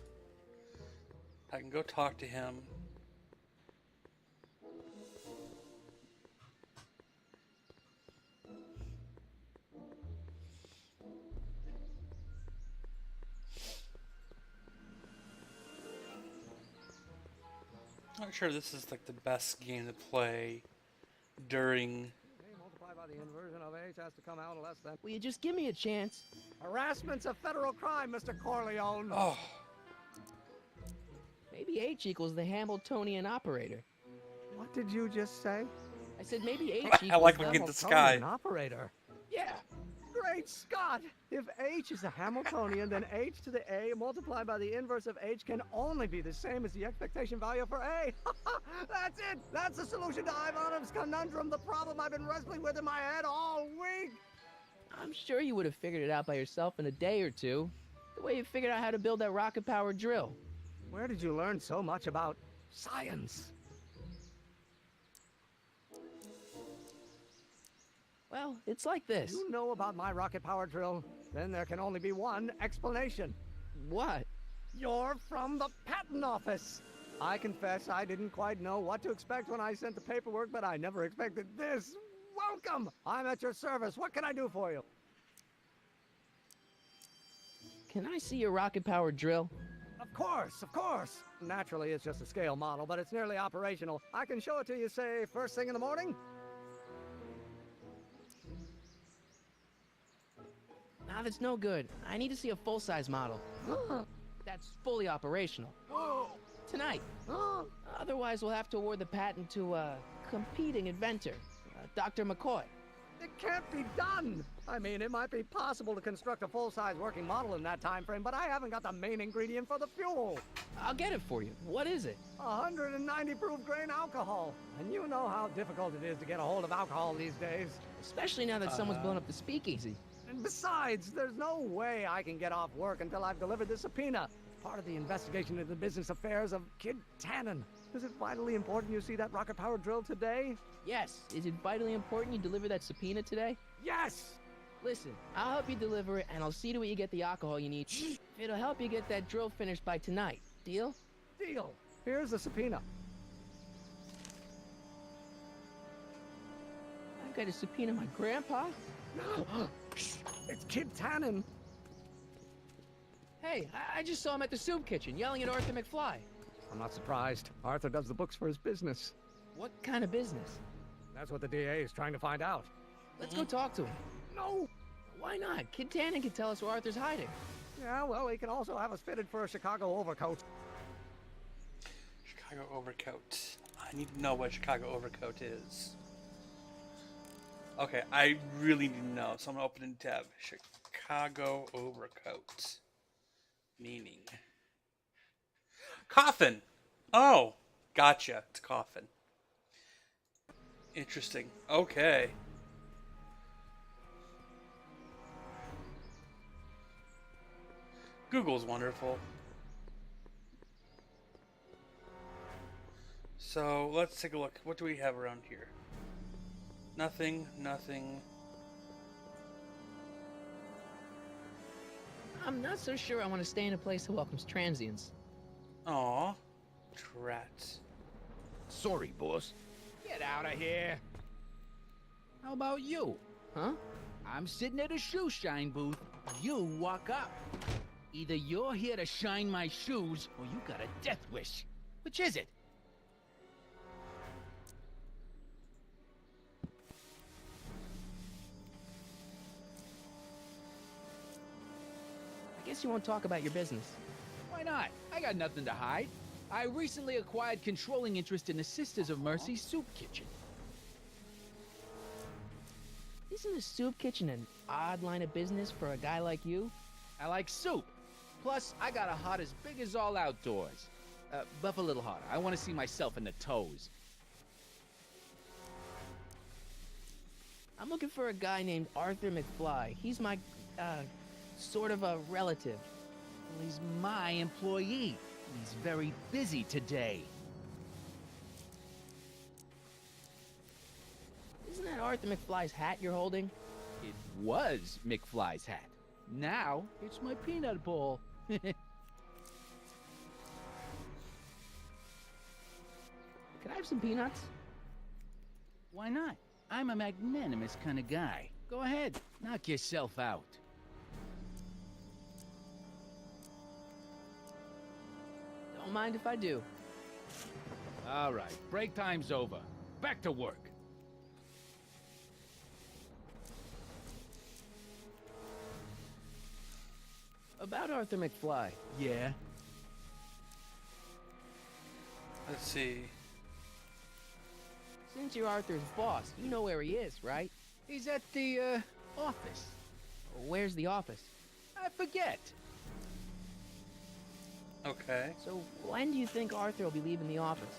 I can go talk to him. Not sure this is like the best game to play during.
Multiplied by the inversion of H has to come out less than...
Will you just give me a chance?
Harassment's a federal crime, Mr. Corleone.
Oh.
Maybe H equals the Hamiltonian operator.
What did you just say?
I said maybe H
I
equals
like
the
looking at the sky.
Hamiltonian operator.
Yeah.
Great Scott! If H is a Hamiltonian, then H to the A multiplied by the inverse of H can only be the same as the expectation value for A. That's it! That's the solution to Ivanov's conundrum, the problem I've been wrestling with in my head all week!
I'm sure you would have figured it out by yourself in a day or two. The way you figured out how to build that rocket-powered drill.
Where did you learn so much about science?
Well, it's like this.
You know about my rocket-powered drill? Then there can only be one explanation.
What?
You're from the patent office. I confess I didn't quite know what to expect when I sent the paperwork, but I never expected this. Welcome! I'm at your service. What can I do for you?
Can I see your rocket-powered drill?
Of course, of course. Naturally, it's just a scale model, but it's nearly operational. I can show it to you, say, first thing in the morning.
Nah, that's no good. I need to see a full-size model. That's fully operational. Tonight. Otherwise, we'll have to award the patent to a competing inventor, Dr. McCoy.
It can't be done! I mean, it might be possible to construct a full-size working model in that time frame, but I haven't got the main ingredient for the fuel.
I'll get it for you. What is it?
190 proof grain alcohol. And you know how difficult it is to get a hold of alcohol these days.
Especially now that someone's blown up the speakeasy.
And besides, there's no way I can get off work until I've delivered this subpoena. Part of the investigation into the business affairs of Kid Tannen. Is it vitally important you see that rocket-powered drill today?
Yes. Is it vitally important you deliver that subpoena today?
Yes!
Listen, I'll help you deliver it, and I'll see to it you get the alcohol you need. It'll help you get that drill finished by tonight. Deal?
Deal. Here's the subpoena.
I've got to subpoena my grandpa?
It's Kid Tannen.
Hey, I just saw him at the soup kitchen, yelling at Arthur McFly.
I'm not surprised. Arthur does the books for his business.
What kind of business?
That's what the DA is trying to find out.
Let's go talk to him.
No!
Why not? Kid Tannen can tell us where Arthur's hiding.
Yeah, well, he can also have us fitted for a Chicago overcoat.
Chicago overcoat. I need to know what Chicago overcoat is. Okay, I really need to know. So I'm gonna open a tab. Chicago overcoat. Meaning. Coffin! Oh! Gotcha. It's coffin. Interesting. Okay. Google's wonderful. So let's take a look. What do we have around here? Nothing, nothing.
I'm not so sure I want to stay in a place that welcomes transients.
Aw. Trats.
Sorry, boss. Get out of here. How about you?
Huh?
I'm sitting at a shoe shine booth. You walk up. Either you're here to shine my shoes, or you got a death wish. Which is it?
I guess you won't talk about your business.
Why not? I got nothing to hide. I recently acquired controlling interest in the Sisters of Mercy soup kitchen.
Isn't a soup kitchen an odd line of business for a guy like you?
I like soup. Plus, I got a heart as big as all outdoors. Buff a little harder. I want to see myself in the toes.
I'm looking for a guy named Arthur McFly. He's my, sort of a relative.
Well, he's my employee. He's very busy today.
Isn't that Arthur McFly's hat you're holding?
It was McFly's hat. Now, it's my peanut bowl.
Could I have some peanuts?
Why not? I'm a magnanimous kind of guy. Go ahead, knock yourself out.
Don't mind if I do.
All right, break time's over. Back to work.
About Arthur McFly.
Yeah?
Let's see.
Since you're Arthur's boss, you know where he is, right?
He's at the, office.
Where's the office?
I forget.
Okay.
So when do you think Arthur will be leaving the office?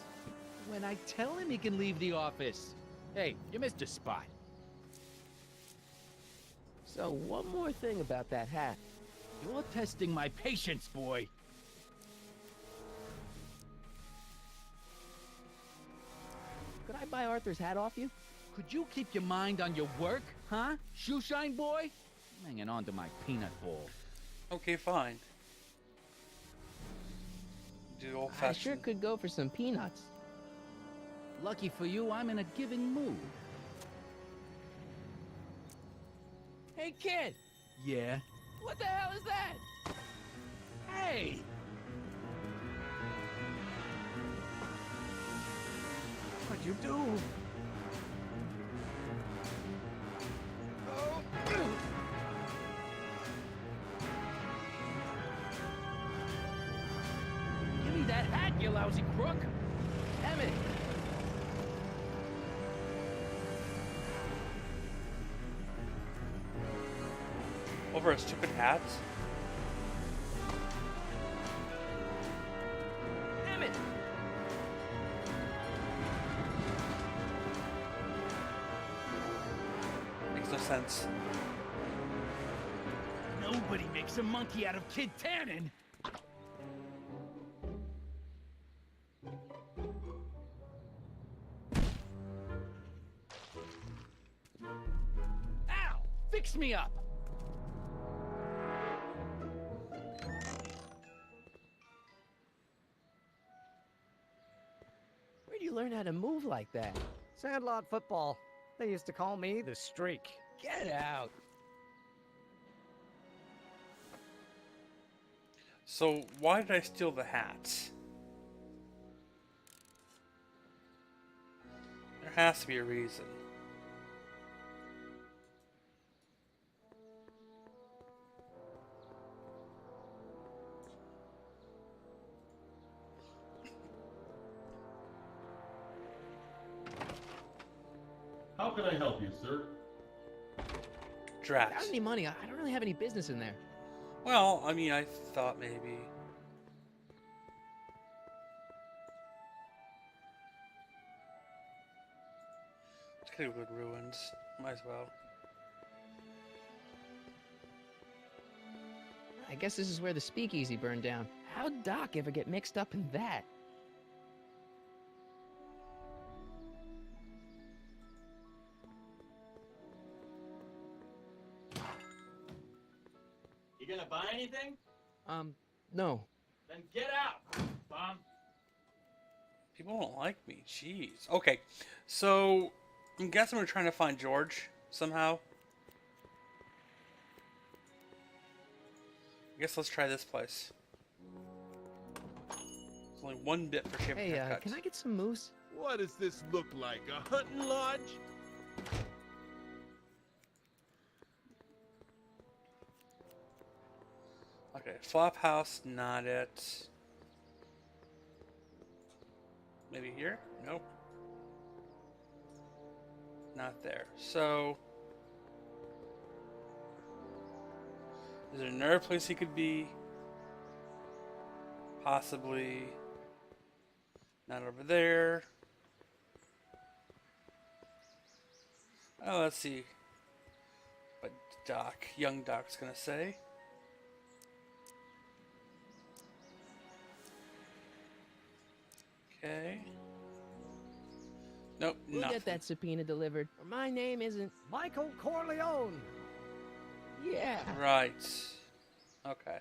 When I tell him he can leave the office. Hey, you missed a spot.
So one more thing about that hat.
You're testing my patience, boy.
Could I buy Arthur's hat off you?
Could you keep your mind on your work, huh? Shoe shine boy? I'm hanging on to my peanut bowl.
Okay, fine. Do old
I
fashioned.
sure could go for some peanuts.
Lucky for you, I'm in a giving mood.
Hey, kid!
Yeah?
What the hell is that?
Hey!
What'd you do?
Give me that hat, you lousy crook!
Emmett!
Over a stupid hat?
Emmett!
Makes no sense.
Nobody makes a monkey out of Kid Tannen! Ow! Fix me up!
Where'd you learn how to move like that?
Sandlot football. They used to call me the Streak.
Get out!
So, why did I steal the hat? There has to be a reason.
How can I help you, sir?
Drat.
Without any money, I don't really have any business in there.
Well, I mean, I thought maybe. It's kind of good ruins. Might as well.
I guess this is where the speakeasy burned down. How'd Doc ever get mixed up in that?
You gonna buy anything?
No.
Then get out, Bomb.
People don't like me. Jeez. Okay, so I'm guessing we're trying to find George somehow. I guess let's try this place. It's only 1 bit for shaving
Hey,
haircut.
can I get some moose?
What does this look like? A hunting lodge?
Okay, flop house, not it. Maybe here? Nope. Not there. So, is there another place he could be? Possibly. Not over there. Oh, let's see. What Doc, young Doc's gonna say. Okay. Nope,
We'll
nothing.
get that subpoena delivered. Or my name isn't...
Michael Corleone!
Yeah.
Right. Okay.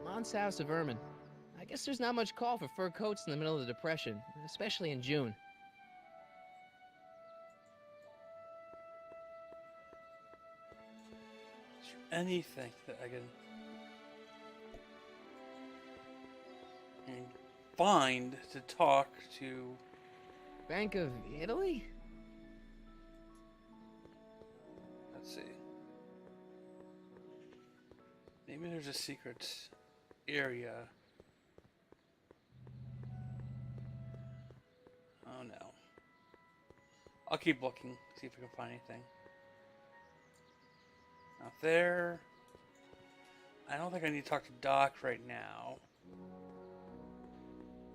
Lamont's House of Ermine. I guess there's not much call for fur coats in the middle of the Depression, especially in June.
Is there anything that I can find to talk to?
Bank of Italy?
Let's see. Maybe there's a secret area. Oh no. I'll keep looking, see if I can find anything. Not there. I don't think I need to talk to Doc right now.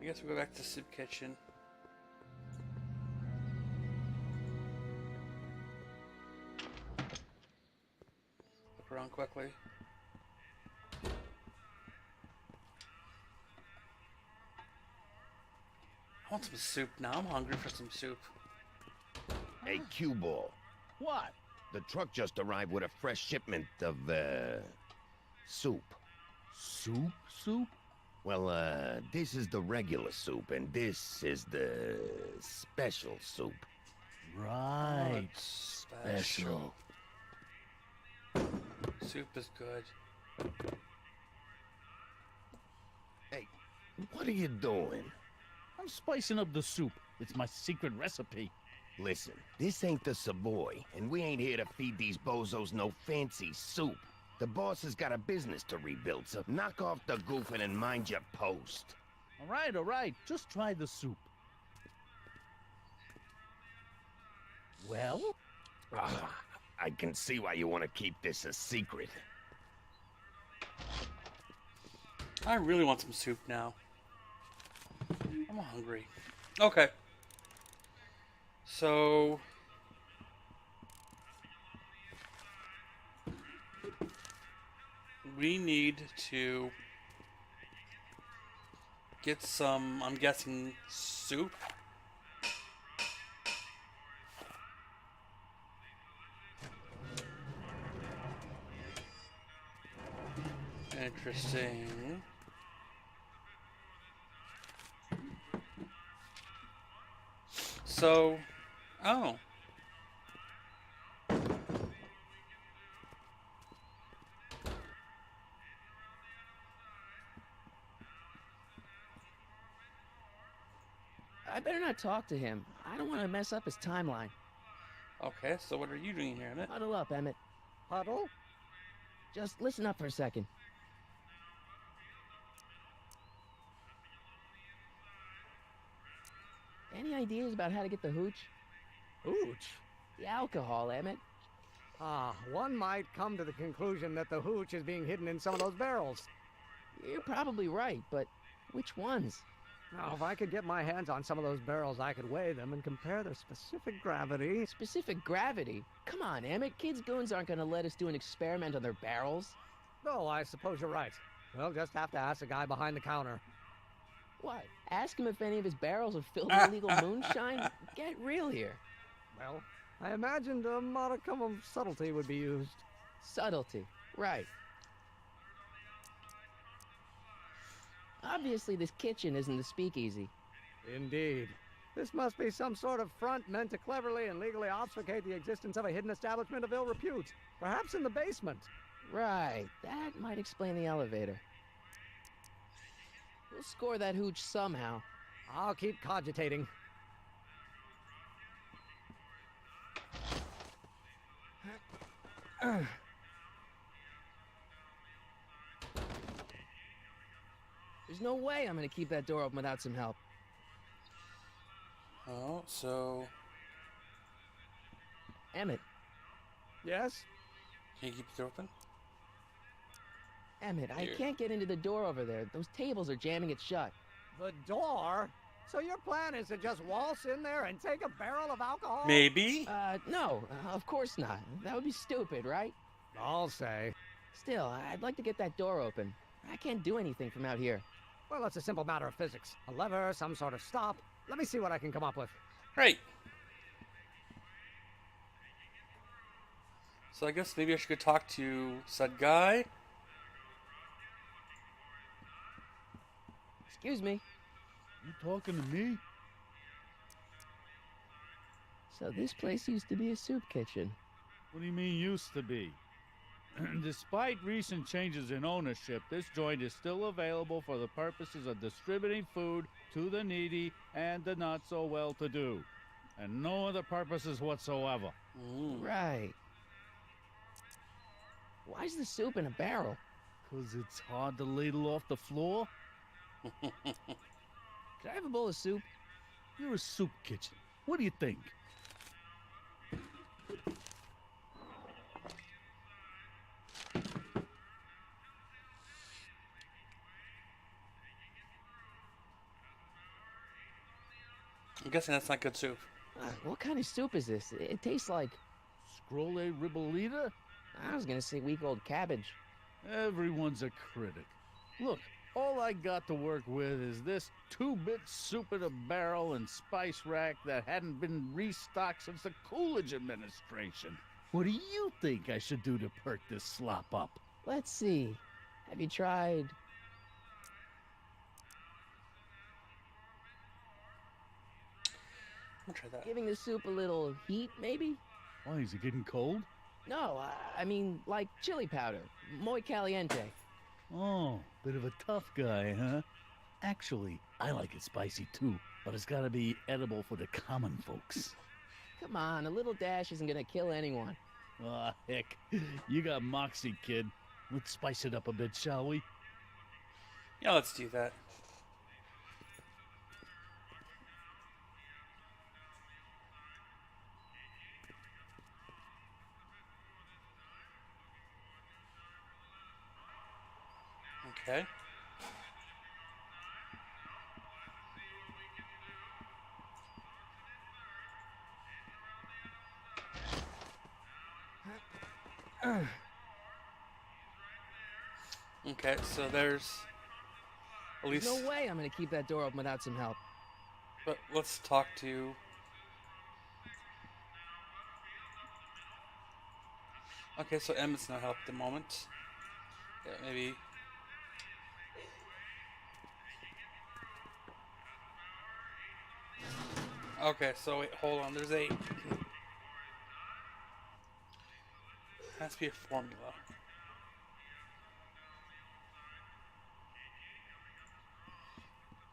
I guess we'll go back to the soup kitchen. Look around quickly. I want some soup now. I'm hungry for some soup.
Hey, cue ball.
What?
The truck just arrived with a fresh shipment of, soup.
Soup? Soup?
Well, this is the regular soup, and this is the special soup.
Right.
Special. Soup is good.
Hey, what are you doing?
I'm spicing up the soup. It's my secret recipe.
Listen, this ain't the Savoy, and we ain't here to feed these bozos no fancy soup. The boss has got a business to rebuild, so knock off the goofing and mind your post.
All right. Just try the soup. Well?
I can see why you want to keep this a secret.
I really want some soup now. I'm hungry. Okay. So... we need to get some, I'm guessing, soup. Interesting. So, oh.
I better not talk to him. I don't want to mess up his timeline.
Okay, so what are you doing here, Emmett?
Huddle up, Emmett.
Huddle?
Just listen up for a second. Any ideas about how to get the hooch?
Hooch?
The alcohol, Emmett.
One might come to the conclusion that the hooch is being hidden in some of those barrels.
You're probably right, but which ones?
Now, if I could get my hands on some of those barrels, I could weigh them and compare their specific gravity.
Specific gravity? Come on, Emmett. Kids' goons aren't going to let us do an experiment on their barrels.
Oh, I suppose you're right. We'll just have to ask the guy behind the counter.
What? Ask him if any of his barrels are filled with illegal moonshine? Get real here.
Well, I imagined a modicum of subtlety would be used.
Subtlety, right. Obviously, this kitchen isn't the speakeasy.
Indeed. This must be some sort of front meant to cleverly and legally obfuscate the existence of a hidden establishment of ill repute. Perhaps in the basement.
Right. That might explain the elevator. We'll score that hooch somehow.
I'll keep cogitating.
There's no way I'm gonna keep that door open without some help.
Oh, so...
Emmett.
Yes?
Can you keep it open?
Emmett, I
Here.
can't get into the door over there. Those tables are jamming it shut.
The door? So your plan is to just waltz in there and take a barrel of alcohol?
Maybe?
No, of course not. That would be stupid, right?
I'll say.
Still, I'd like to get that door open. I can't do anything from out here.
Well, it's a simple matter of physics. A lever, some sort of stop. Let me see what I can come up with.
Right. So I guess maybe I should go talk to said guy.
Excuse me.
You talking to me?
So this place used to be a soup kitchen.
What do you mean used to be? Despite recent changes in ownership, this joint is still available for the purposes of distributing food to the needy and the not-so-well-to-do. And no other purposes whatsoever.
Right. Why's the soup in a barrel?
'Cause it's hard to ladle off the floor?
Can I have a bowl of soup?
You're a soup kitchen. What do you think?
I'm guessing that's not good soup.
What kind of soup is this? It tastes like...
Scrolle ribolita?
I was gonna say week-old cabbage.
Everyone's a critic. Look, all I got to work with is this 2-bit soup in a barrel and spice rack that hadn't been restocked since the Coolidge administration. What do you think I should do to perk this slop up?
Let's see. Have you tried...
I'm gonna try that.
giving the soup a little heat, maybe?
Why, is it getting cold?
No, I mean, like chili powder. Muy caliente.
Oh, bit of a tough guy, huh? Actually, I like it spicy too, but it's gotta be edible for the common folks.
Come on, a little dash isn't gonna kill anyone.
Ah, heck. You got moxie, kid. Let's spice it up a bit, shall we?
Yeah, let's do that. Okay. Okay, so there's at least.
There's no way I'm gonna keep that door open without some help.
But let's talk to. Okay, so Emmett's not help at the moment. Yeah, maybe. Okay, so wait, hold on. There's a... has to be a formula.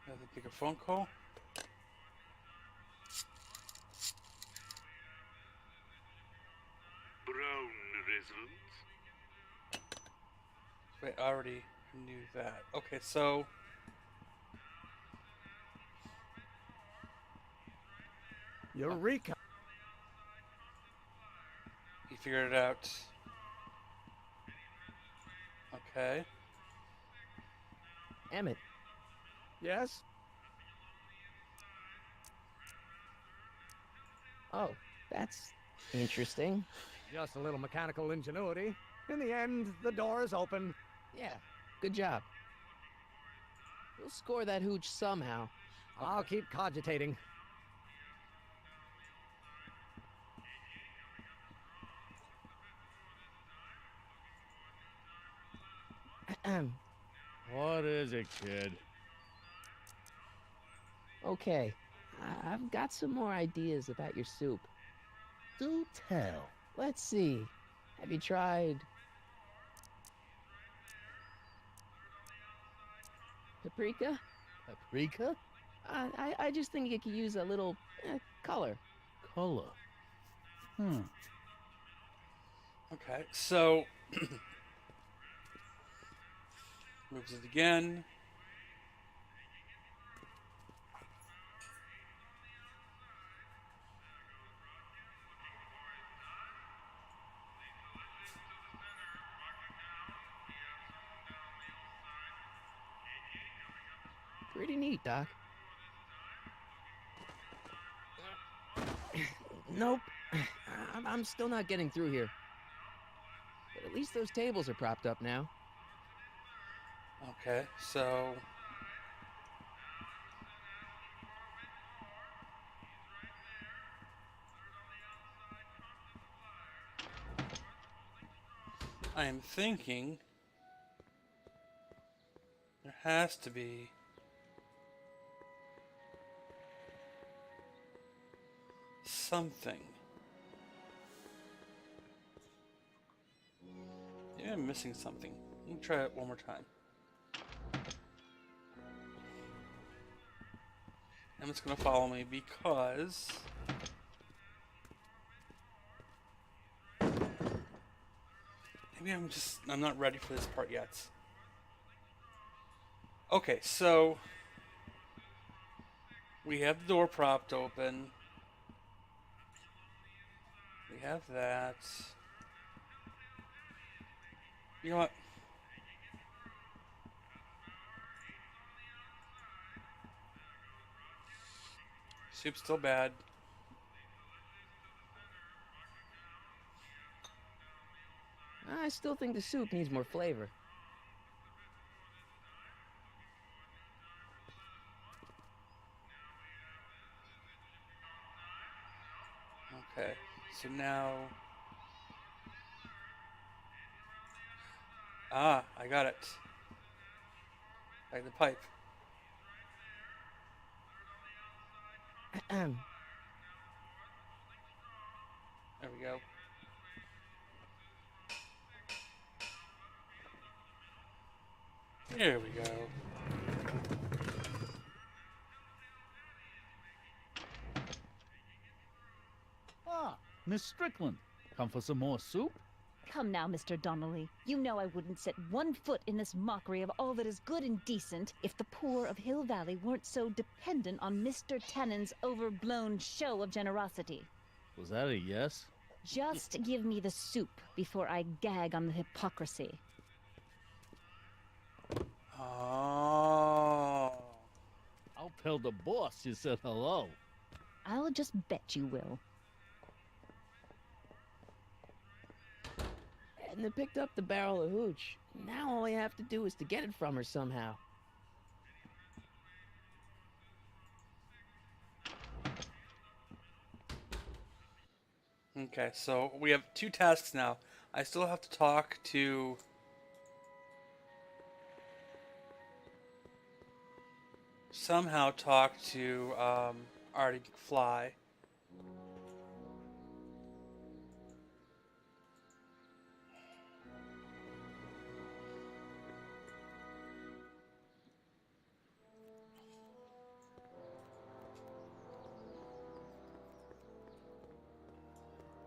Have to make a phone call.
Brown resident.
Wait, I already knew that. Okay, so...
Eureka!
You figured it out. Okay.
Emmett.
Yes?
Oh, that's interesting.
Just a little mechanical ingenuity. In the end, the door is open.
Yeah, good job. We'll score that hooch somehow.
I'll keep cogitating.
What is it, kid?
Okay, I've got some more ideas about your soup.
Do tell.
Let's see. Have you tried paprika?
Paprika?
I just think it could use a little color.
Color.
Okay, so... moves it again.
Pretty neat, Doc. Nope. I'm still not getting through here. But at least those tables are propped up now.
Okay, so... I am thinking... there has to be... something. Yeah, I'm missing something. Let me try it one more time. Emmett's gonna follow me because... maybe I'm not ready for this part yet. Okay, so... we have the door propped open. We have that. You know what? Soup's still bad.
I still think the soup needs more flavor.
Okay, so now... ah, I got it. Like the pipe. There we go. There we go.
Ah, Miss Strickland. Come for some more soup?
Come now, Mr. Donnelly. You know I wouldn't set one foot in this mockery of all that is good and decent if the poor of Hill Valley weren't so dependent on Mr. Tennant's overblown show of generosity.
Was that a yes?
Just give me the soup before I gag on the hypocrisy.
Oh.
I'll tell the boss you said hello.
I'll just bet you will.
Edna picked up the barrel of hooch. Now all I have to do is to get it from her somehow.
Okay, so we have 2 tasks now. I still have to talk to... somehow talk to, already fly.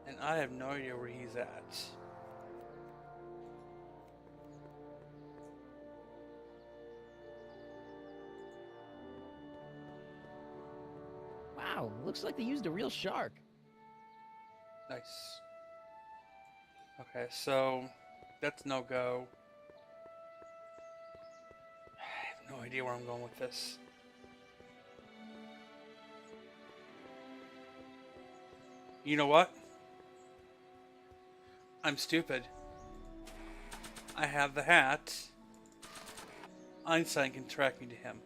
And I have no idea where he's at.
Wow, looks like they used a real shark.
Nice. Okay, so that's no go. I have no idea where I'm going with this. You know what? I'm stupid. I have the hat. Einstein can track me to him.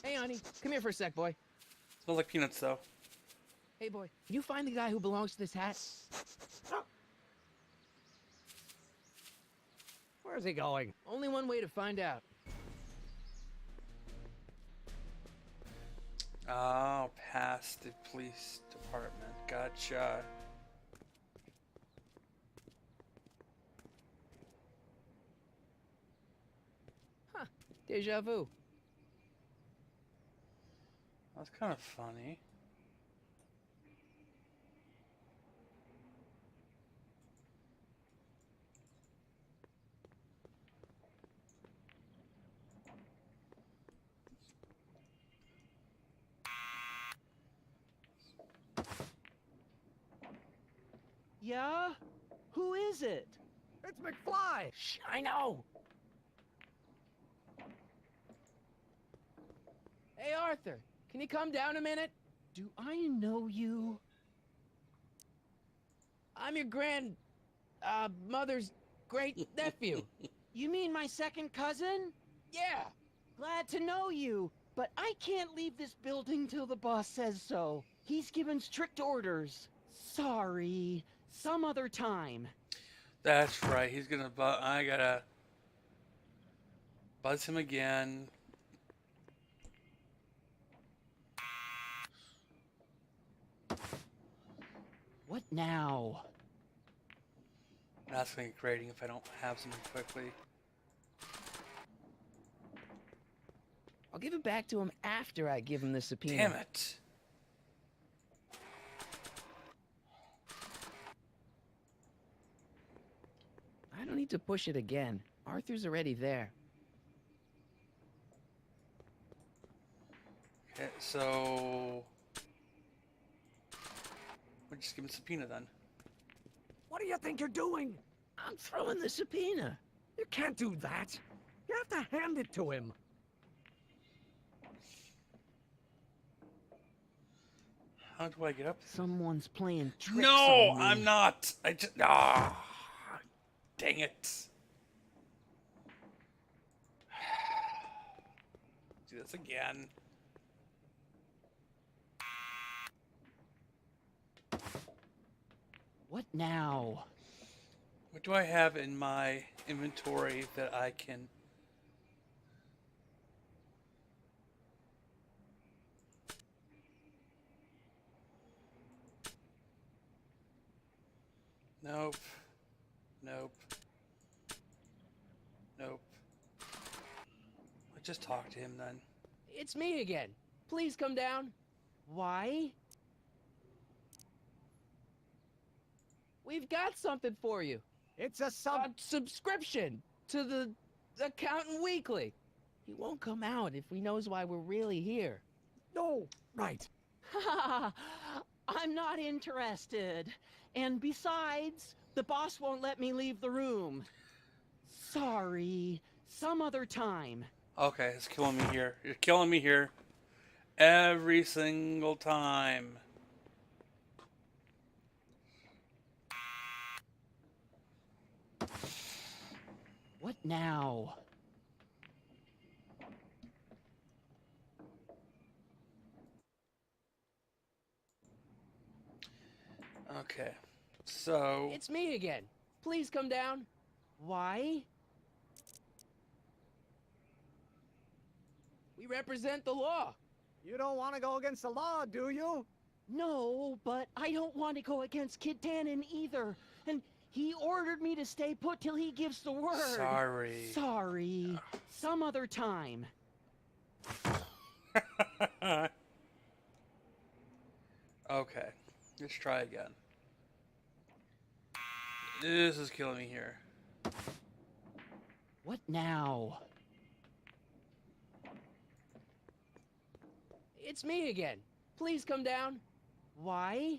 Hey, honey, come here for a sec, boy.
Smells like peanuts, though.
Hey, boy, can you find the guy who belongs to this hat?
Where's he going?
Only one way to find out.
Oh, past the police department. Gotcha.
Huh. Deja vu.
That's kind of funny.
Yeah? Who is it?
It's McFly!
Shh, I know! Hey, Arthur, can you come down a minute?
Do I know you?
I'm your mother's great nephew.
You mean my second cousin?
Yeah!
Glad to know you, but I can't leave this building till the boss says so. He's given strict orders. Sorry. Some other time.
That's right. He's gonna I gotta buzz him again.
What now?
That's gonna be grating if I don't have something quickly.
I'll give it back to him after I give him the subpoena.
Damn it.
I don't need to push it again. Arthur's already there.
Okay, so we'll just give him a subpoena then.
What do you think you're doing?
I'm throwing the subpoena.
You can't do that. You have to hand it to him.
How do I get up?
Someone's playing tricks
No,
on me.
I'm not. I just dang it. Do this again.
What now?
What do I have in my inventory that I can... Nope. Nope. Nope. I'll just talk to him then.
It's me again. Please come down.
Why?
We've got something for you.
It's a
subscription to the Accountant Weekly. He won't come out if he knows why we're really here.
No, right.
Ha! I'm not interested. And besides, the boss won't let me leave the room. Sorry. Some other time.
Okay, it's killing me here. You're killing me here. Every single time.
What now?
Okay, so...
It's me again. Please come down.
Why?
We represent the law.
You don't want to go against the law, do you?
No, but I don't want to go against Kid Tannen either. And he ordered me to stay put till he gives the word.
Sorry.
Sorry. Some other time.
Okay, let's try again. This is killing me here.
What now?
It's me again. Please come down.
Why?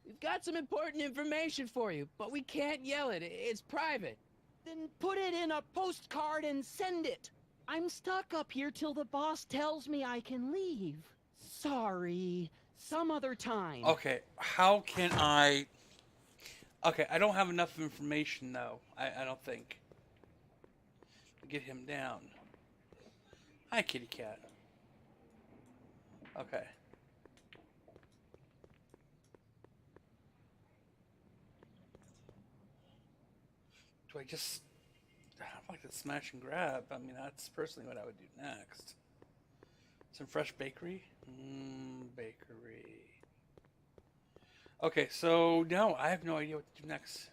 We've got some important information for you, but we can't yell it. It's private.
Then put it in a postcard and send it. I'm stuck up here till the boss tells me I can leave. Sorry. Some other time.
Okay, how can I... Okay, I don't have enough information, though. I don't think. To get him down. Hi, kitty cat. Okay. Do I just... I'd like to smash and grab. I mean, that's personally what I would do next. Some fresh bakery? Bakery. Okay, so no, I have no idea what to do next.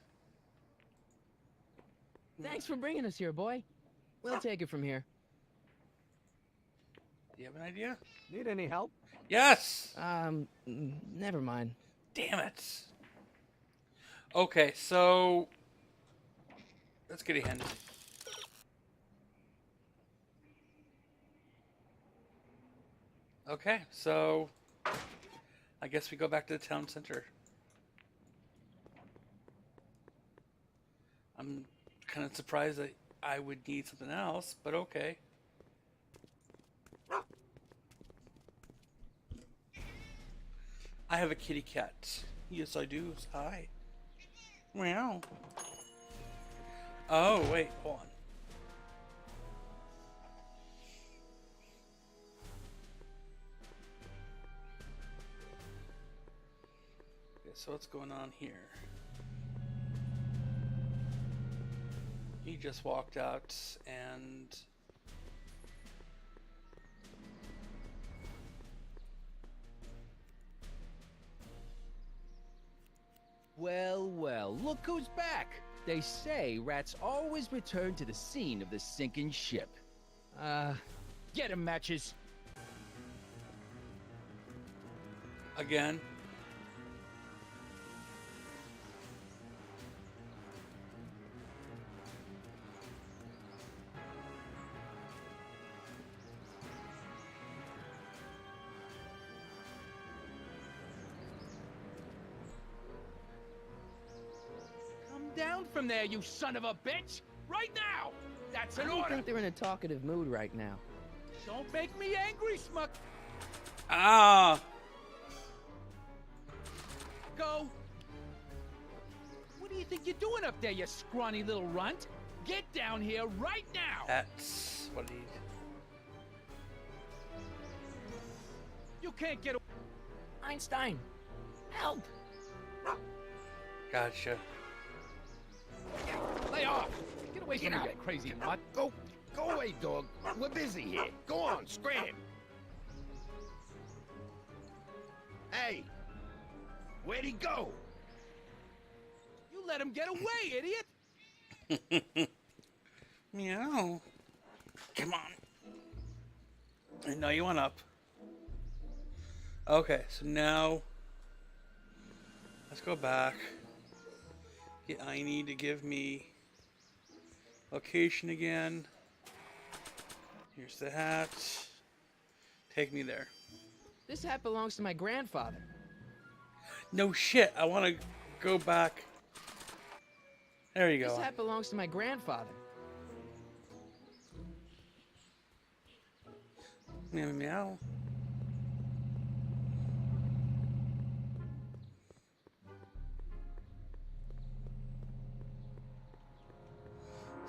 Thanks for bringing us here, boy. We'll take it from here.
Do you have an idea?
Need any help?
Yes!
Never mind.
Damn it. Okay, so... Let's get a hand. Okay, so... I guess we go back to the town center. I'm kind of surprised that I would need something else, but okay. I have a kitty cat. Yes, I do. Hi. Meow. Oh, wait. Hold on. Okay, so what's going on here? He just walked out and...
Well, well, look who's back. They say rats always return to the scene of the sinking ship. Get 'em, Matches.
Again.
Down from there, you son of a bitch! Right now! That's an
I don't
order!
think they're in a talkative mood right now.
Don't make me angry, schmuck!
Ah!
Go! What do you think you're doing up there, you scrawny little runt? Get down here right now!
That's what he...
You can't get away.
Einstein! Help!
Gotcha.
Lay off! Get away from me, you crazy mutt!
Go away, dog. We're busy here. Go on, scram. Hey, where'd he go?
You let him get away, idiot!
Meow. Come on. I know you want up. Okay, so now let's go back. Get Aini to give me location again. Here's the hat. Take me there.
This hat belongs to my grandfather.
No shit, I want to go back. There you go.
This hat belongs to my grandfather.
Meow meow.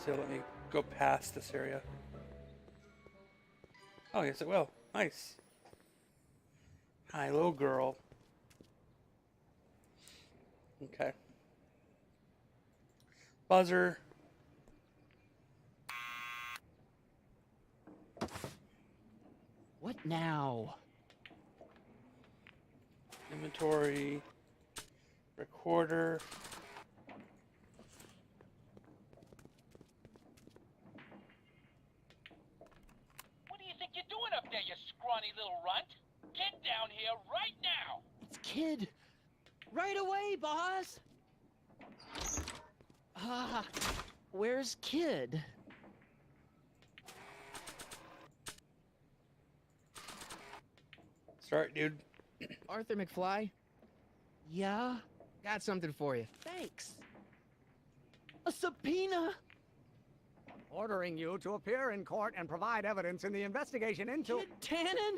So let me go past this area. Oh, yes it will. Nice. Hi, little girl. Okay. Buzzer.
now.
Inventory. Recorder.
What do you think you're doing up there, you scrawny little runt? Get down here right now!
It's Kid. Right away, boss. Ah, where's Kid?
Start, dude.
Arthur McFly? Yeah? Got something for you. Thanks. A subpoena?
Ordering you to appear in court and provide evidence in the investigation into...
Kid Tannen?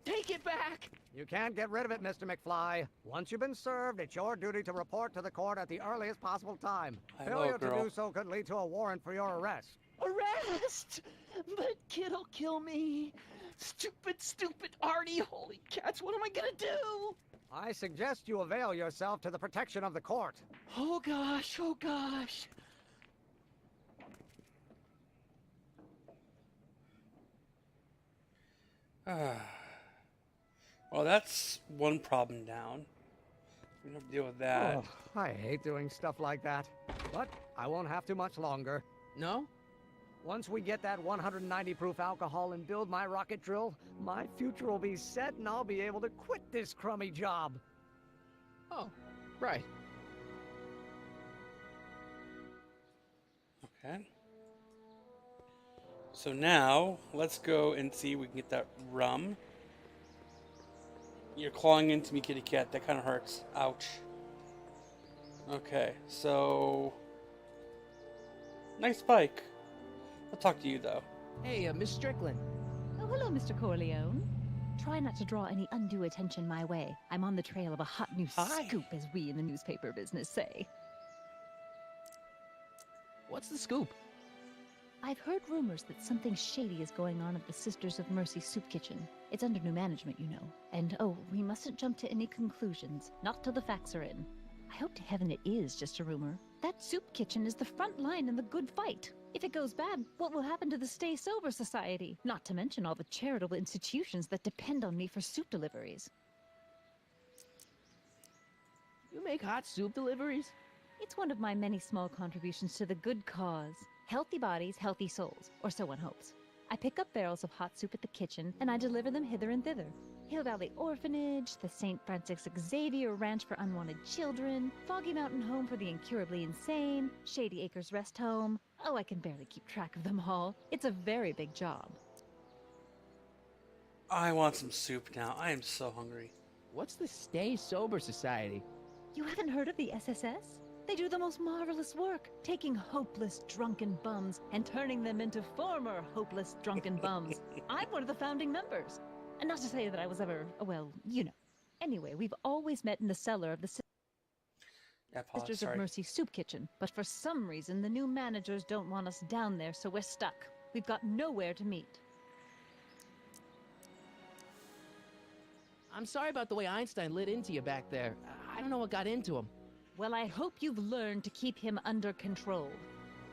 Take it back!
You can't get rid of it, Mr. McFly. Once you've been served, it's your duty to report to the court at the earliest possible time. Failure to do so could lead to a warrant for your arrest.
Arrest! But Kid'll kill me. Stupid, stupid Artie. Holy cats, what am I gonna do?
I suggest you avail yourself to the protection of the court.
Oh gosh, oh gosh.
Well, that's one problem down. We don't have to deal with that.
Oh, I hate doing stuff like that. But I won't have to much longer.
No?
Once we get that 190 proof alcohol and build my rocket drill, my future will be set and I'll be able to quit this crummy job.
Oh, right.
Okay. So now, let's go and see if we can get that rum. You're clawing into me, kitty cat. That kind of hurts. Ouch. Okay, so... Nice bike. I'll talk to you, though.
Hey, Miss Strickland.
Oh, hello, Mr. Corleone. Try not to draw any undue attention my way. I'm on the trail of a hot new scoop, as we in the newspaper business say.
What's the scoop?
I've heard rumors that something shady is going on at the Sisters of Mercy Soup Kitchen. It's under new management, you know. And oh, we mustn't jump to any conclusions. Not till the facts are in. I hope to heaven it is just a rumor. That soup kitchen is the front line in the good fight. If it goes bad, what will happen to the Stay Sober Society? Not to mention all the charitable institutions that depend on me for soup deliveries.
You make hot soup deliveries?
It's one of my many small contributions to the good cause. Healthy bodies, healthy souls, or so one hopes. I pick up barrels of hot soup at the kitchen, and I deliver them hither and thither. Hill Valley Orphanage, the St. Francis Xavier Ranch for Unwanted Children, Foggy Mountain Home for the Incurably Insane, Shady Acres Rest Home. Oh, I can barely keep track of them all. It's a very big job.
I want some soup now. I am so hungry.
What's the Stay Sober Society?
You haven't heard of the SSS? They do the most marvelous work, taking hopeless drunken bums and turning them into former hopeless drunken bums. I'm one of the founding members. And not to say that I was ever, well, you know. Anyway, we've always met in the cellar of the Sisters of Mercy Soup Kitchen, but for some reason the new managers don't want us down there, so we're stuck. We've got nowhere to meet.
I'm sorry about the way Einstein lit into you back there. I don't know what got into him.
Well, I hope you've learned to keep him under control.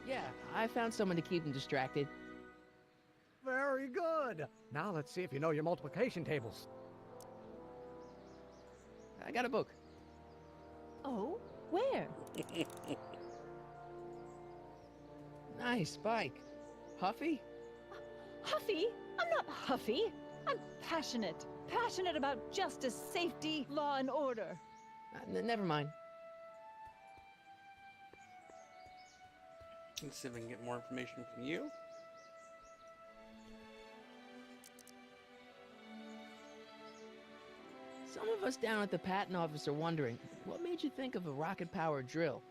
Yeah, I found someone to keep him distracted.
Very good. Now let's see if you know your multiplication tables.
I got a book.
Oh? Where?
Nice bike. Huffy?
Huffy? I'm not huffy. I'm passionate. Passionate about justice, safety, law, and order.
Never mind.
Let's see if I can get more information from you.
Some of us down at the patent office are wondering, what made you think of a rocket-powered drill?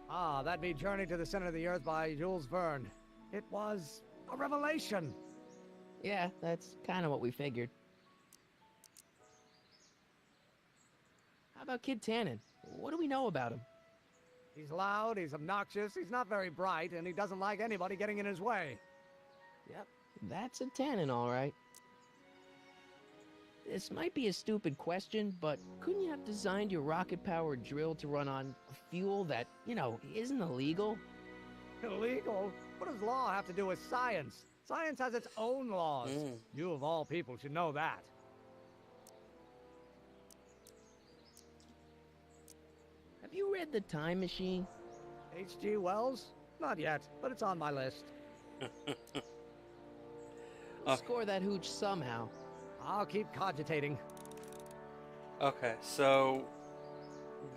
Ah, that'd be Journey to the Center of the Earth by Jules Verne. It was a revelation.
Yeah, that's kind of what we figured. How about Kid Tannen? What do we know about him?
He's loud, he's obnoxious, he's not very bright, and he doesn't like anybody getting in his way.
Yep, that's a Tannen, all right. This might be a stupid question, but couldn't you have designed your rocket-powered drill to run on fuel that, you know, isn't illegal?
Illegal? What does law have to do with science? Science has its own laws. You, of all people, should know that.
Have you read The Time Machine?
H.G. Wells? Not yet, but it's on my list.
We'll score that hooch somehow.
I'll keep cogitating.
Okay, so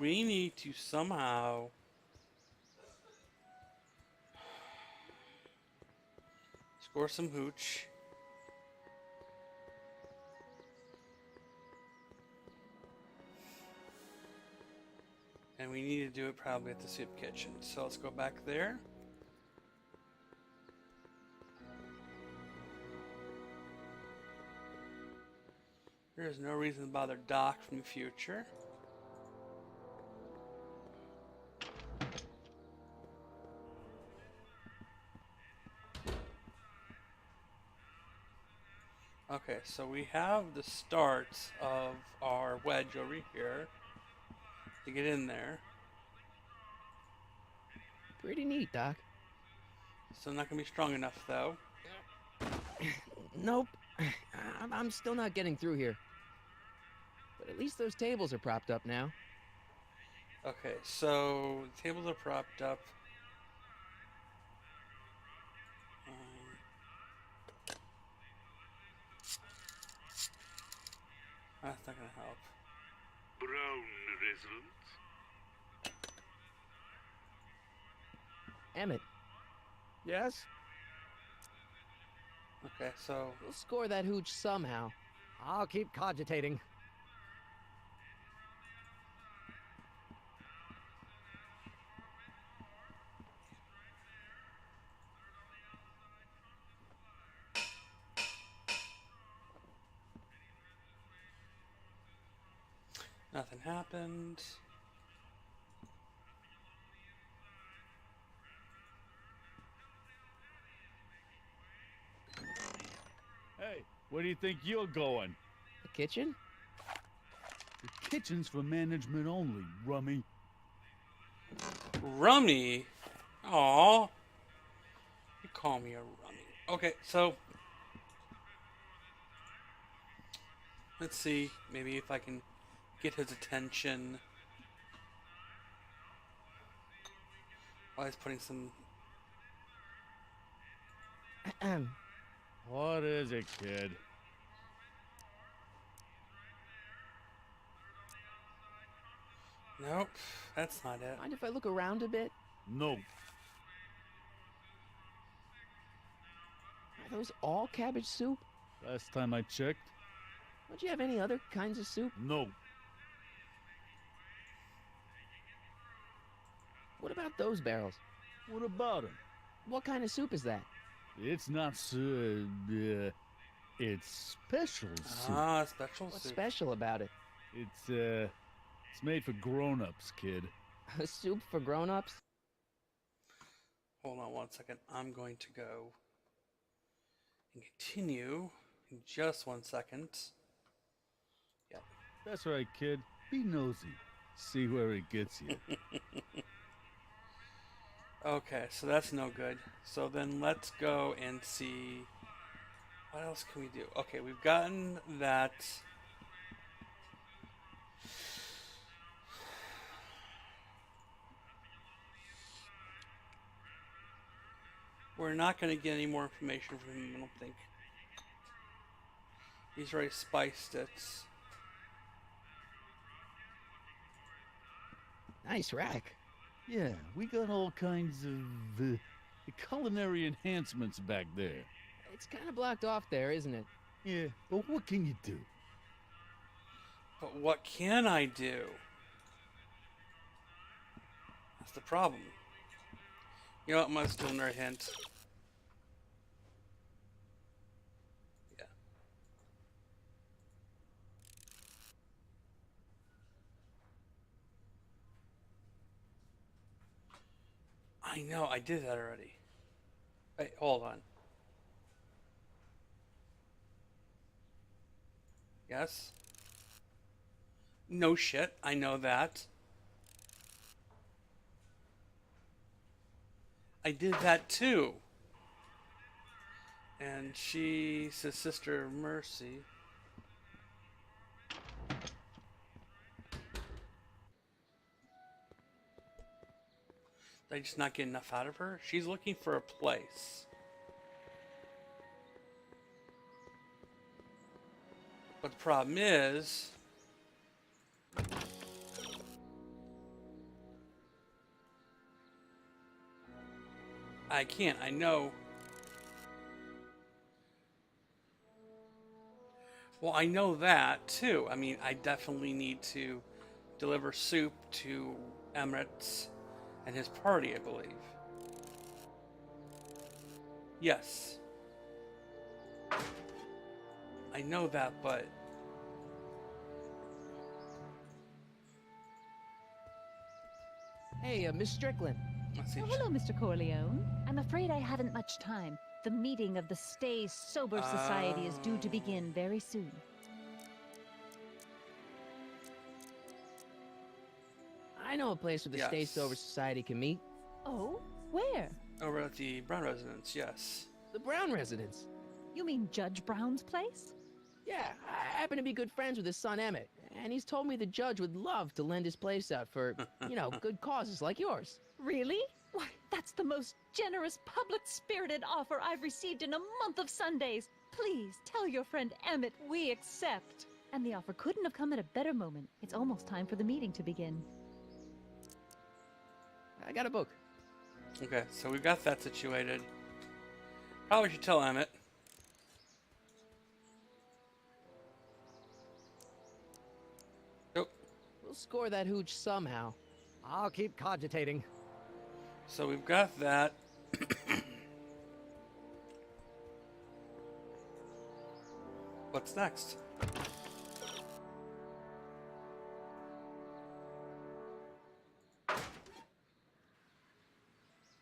we need to somehow score some hooch. And we need to do it probably at the soup kitchen. So let's go back there. There's no reason to bother Doc from the future. Okay, so we have the start of our wedge over here to get in there.
Pretty neat, Doc.
Still not gonna be strong enough though.
Nope. I'm still not getting through here. But at least those tables are propped up now.
Okay, so the tables are propped up. That's not gonna help.
Brown result.
Emmett.
Yes?
Okay, so
we'll score that hooch somehow.
I'll keep cogitating.
nothing happened.
Hey, where do you think you're going?
The kitchen?
The kitchen's for management only, rummy.
Rummy? Aw. You call me a rummy. Okay, so let's see, maybe if I can get his attention while he's putting some...
What is it, kid?
Nope, that's not it.
Mind if I look around a bit?
No.
Are those all cabbage soup?
Last time I checked.
Don't you have any other kinds of soup?
No.
What about those barrels?
What about them?
What kind of soup is that?
It's not it's special soup.
Ah, special
What's
soup.
special about it?
It's made for grown-ups, kid.
A soup for grown-ups?
Hold on one second. I'm going to go and continue in just 1 second. Yep.
That's right, kid. Be nosy. See where it gets you.
Okay, so that's no good. So then let's go and see what else can we do. Okay, we've gotten that. We're not going to get any more information from him, I don't think. He's already spiced it.
Nice rack.
Yeah, we got all kinds of culinary enhancements back there.
It's kind of blocked off there, isn't it?
Yeah, but what can you do?
But what can I do? That's the problem. You know what, I'm gonna steal another hint. Yeah. I know, I did that already. Wait, hold on. Yes? No shit, I know that. I did that too. And she's his sister Mercy. Did I just not get enough out of her? She's looking for a place. But the problem is, I can't. I know. Well, I know that too. I mean, I definitely need to deliver soup to Emirates and his party, I believe. Yes. I know that, but...
Hey, Miss Strickland.
Let's see.
Oh, hello, Mr. Corleone. I'm afraid I haven't much time. The meeting of the Stay Sober Society is due to begin very soon.
I know a place where the Stay Sober Society can meet.
Oh? Where?
Over at the Brown residence, yes.
The Brown residence?
You mean Judge Brown's place?
Yeah, I happen to be good friends with his son Emmett, and he's told me the judge would love to lend his place out for, you know, good causes like yours.
Really? Why, that's the most generous, public-spirited offer I've received in a month of Sundays. Please, tell your friend Emmett we accept. And the offer couldn't have come at a better moment. It's almost time for the meeting to begin.
I got a book.
Okay, so we've got that situated. Probably should tell Emmett. Nope.
We'll score that hooch somehow.
I'll keep cogitating.
So we've got that. What's next?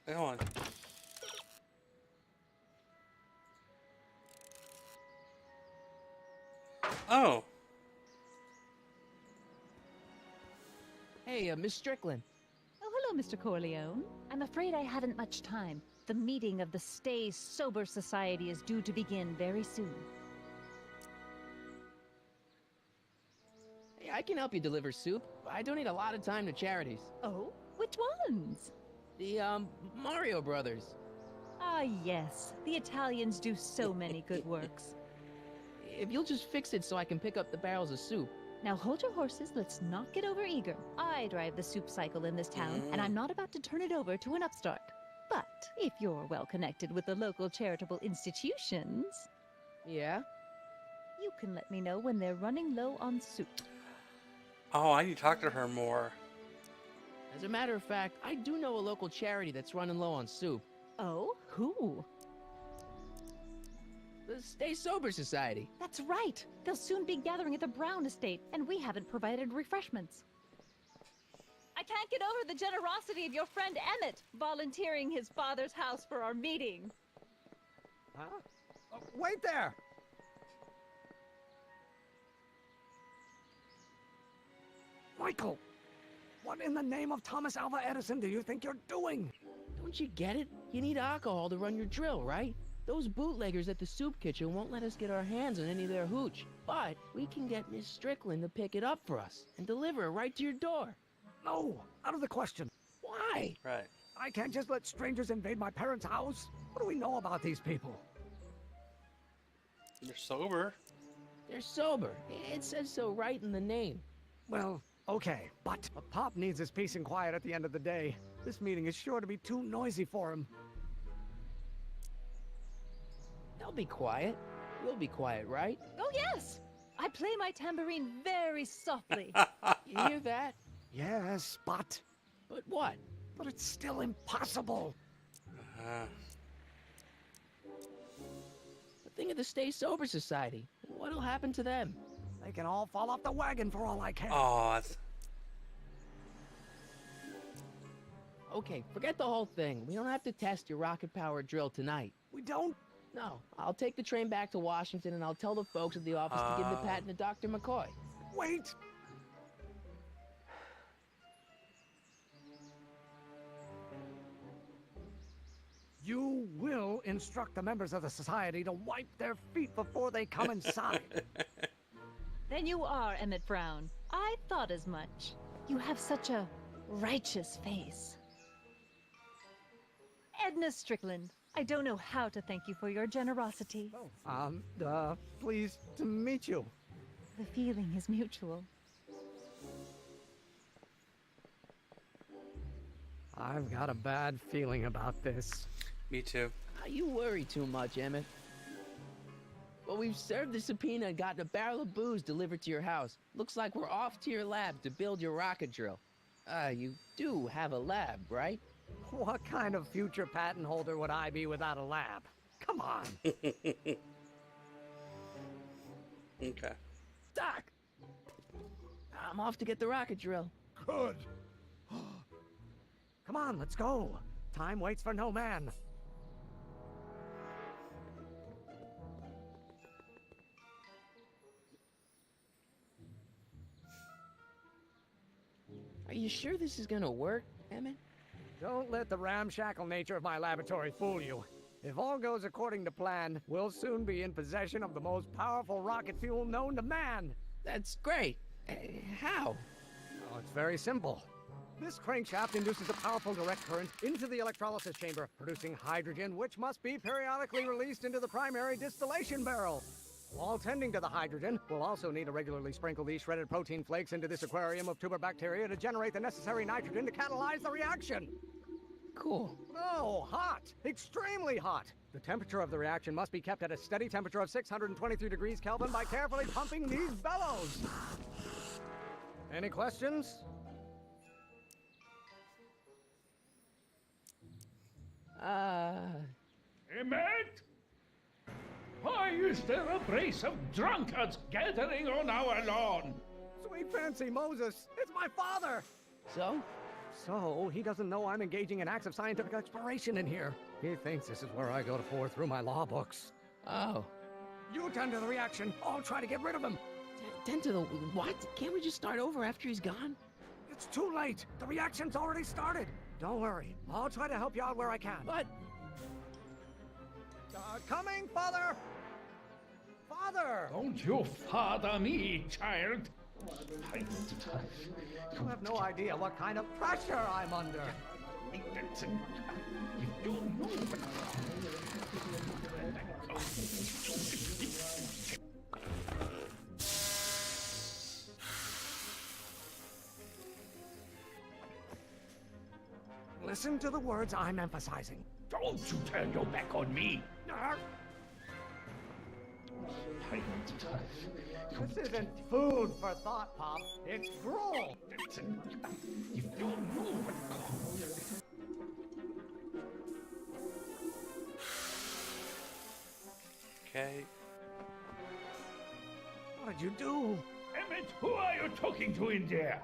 Hey, hold on. Oh.
Hey, Miss Strickland.
Oh, hello, Mr. Corleone. I'm afraid I haven't much time. The meeting of the Stay Sober Society is due to begin very soon.
Hey, I can help you deliver soup. I donate a lot of time to charities.
Oh? Which ones?
The, Mario Brothers.
Ah, yes. The Italians do so many good works.
If you'll just fix it so I can pick up the barrels of soup.
Now hold your horses, let's not get overeager. I drive the soup cycle in this town, and I'm not about to turn it over to an upstart. But if you're well connected with the local charitable institutions...
Yeah?
You can let me know when they're running low on soup.
Oh, I need to talk to her more.
As a matter of fact, I do know a local charity that's running low on soup.
Oh? Who?
The Stay Sober Society.
That's right. They'll soon be gathering at the Brown estate, and we haven't provided refreshments. I can't get over the generosity of your friend Emmett, volunteering his father's house for our meeting.
Huh? Oh, wait there! Michael! What in the name of Thomas Alva Edison do you think you're doing?
Don't you get it? You need alcohol to run your drill, right? Those bootleggers at the soup kitchen won't let us get our hands on any of their hooch. But we can get Miss Strickland to pick it up for us and deliver it right to your door.
No, out of the question.
Why?
Right.
I can't just let strangers invade my parents' house. What do we know about these people?
They're sober.
They're sober. It says so right in the name.
Well, okay, but Pop needs his peace and quiet at the end of the day. This meeting is sure to be too noisy for him.
They'll be quiet. We'll be quiet, right?
Oh, yes! I play my tambourine very softly.
You hear that?
Yes, but...
But what?
But it's still impossible.
The thing of the Stay Sober Society. What'll happen to them?
They can all fall off the wagon for all I care.
Oh, that's...
Okay, forget the whole thing. We don't have to test your rocket-powered drill tonight.
We don't?
No. I'll take the train back to Washington and I'll tell the folks at the office to give the patent to Dr. McCoy.
Wait! You will instruct the members of the society to wipe their feet before they come inside.
Then you are Emmett Brown. I thought as much. You have such a righteous face. Edna Strickland, I don't know how to thank you for your generosity.
Pleased to meet you.
The feeling is mutual.
I've got a bad feeling about this.
Me too.
You worry too much, Emmett. Well, we've served the subpoena and gotten a barrel of booze delivered to your house. Looks like we're off to your lab to build your rocket drill. You do have a lab, right?
What kind of future patent holder would I be without a lab? Come on.
Okay.
Doc! I'm off to get the rocket drill.
Good.
Come on, let's go. Time waits for no man.
Are you sure this is gonna work, Emmett?
Don't let the ramshackle nature of my laboratory fool you. If all goes according to plan, we'll soon be in possession of the most powerful rocket fuel known to man.
That's great. How?
Oh, it's very simple. This crankshaft induces a powerful direct current into the electrolysis chamber, producing hydrogen, which must be periodically released into the primary distillation barrel. While tending to the hydrogen, we'll also need to regularly sprinkle these shredded protein flakes into this aquarium of tuber bacteria to generate the necessary nitrogen to catalyze the reaction.
Cool.
Oh, hot! Extremely hot! The temperature of the reaction must be kept at a steady temperature of 623 degrees Kelvin by carefully pumping these bellows. Any questions?
Emmett? Why is there a brace of drunkards gathering on our lawn?
Sweet fancy Moses, it's my father!
So?
So, he doesn't know I'm engaging in acts of scientific exploration in here. He thinks this is where I go to pour through my law books.
Oh.
You tend to the reaction. I'll try to get rid of him.
Tend to the what? Can't we just start over after he's gone?
It's too late. The reaction's already started. Don't worry. I'll try to help you out where I can.
But...
coming, Father! Father!
Don't you father me, child.
You have no idea what kind of pressure I'm under. Listen to the words I'm emphasizing.
Don't you turn your back on me.
This isn't food for thought, Pop. It's gruel.
You don't know what
Okay.
What did you do?
Emmett, who are you talking to in there?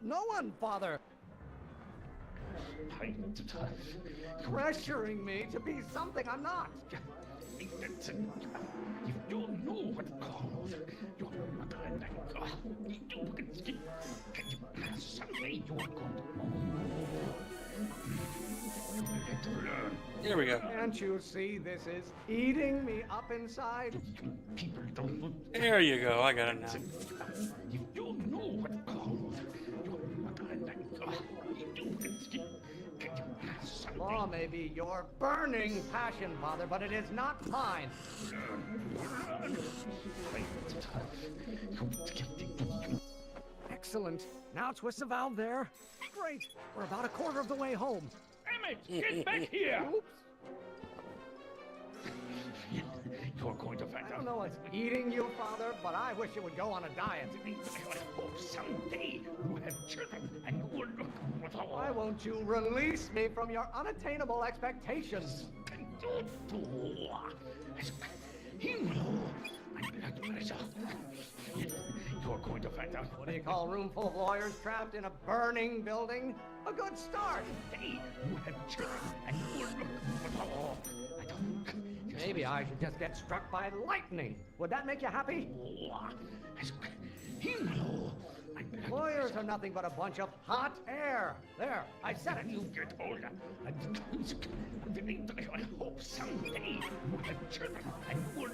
No one, Father. Pressuring me to be something I'm not.
You don't know what called. Someday you are going to learn.
Here we go.
Can't you see this is eating me up inside?
People don't.
There you go. I got it now.
You don't know what called.
Law may be your burning passion, Father, but it is not mine. Excellent. Now twist the valve there. Great. We're about a quarter of the way home.
Emmett, get back here!
Oops.
You're going to find out.
I don't know what's eating you, Father, but I wish you would go on a diet.
Oh, someday you have children and you will look.
Why won't you release me from your unattainable expectations?
You're going to find out.
What do you call a room full of lawyers trapped in a burning building? A good start.
Someday you have children and you will look.
Maybe I should just get struck by lightning. Would that make you happy? Lawyers are nothing but a bunch of hot air. There, I said it.
You get older. I hope someday have children and would...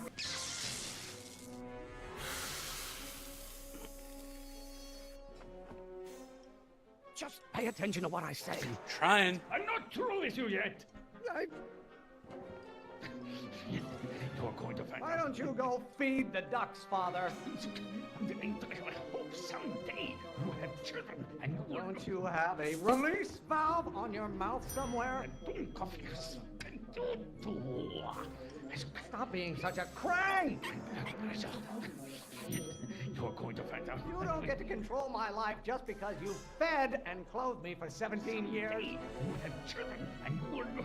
Just pay attention to what I say.
Trying.
I'm not through with you yet. You're going to find
Why don't you go feed the ducks, Father?
I hope someday you have children and you will...
Don't you have a release valve on your mouth somewhere? Stop being such a crank!
You're going to find out.
You don't get to control my life just because you fed and clothed me for 17 years.
You have children and you will look...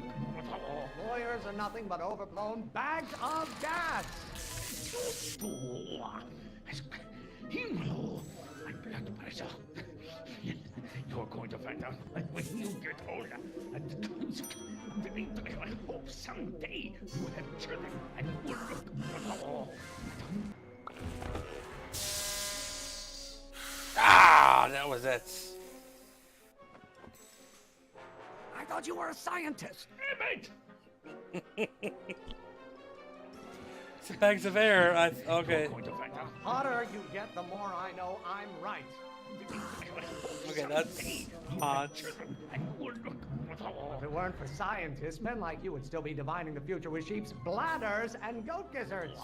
Lawyers are nothing but overblown bags of gas.
Blood pressure. You're going to find out when you get older. I hope someday you have children and will look...
Ah, that was it.
I thought you were a scientist.
It's bags of air. Okay.
The hotter you get, the more I know I'm right.
Okay, that's odd.
If it weren't for scientists, men like you would still be divining the future with sheep's bladders and goat gizzards.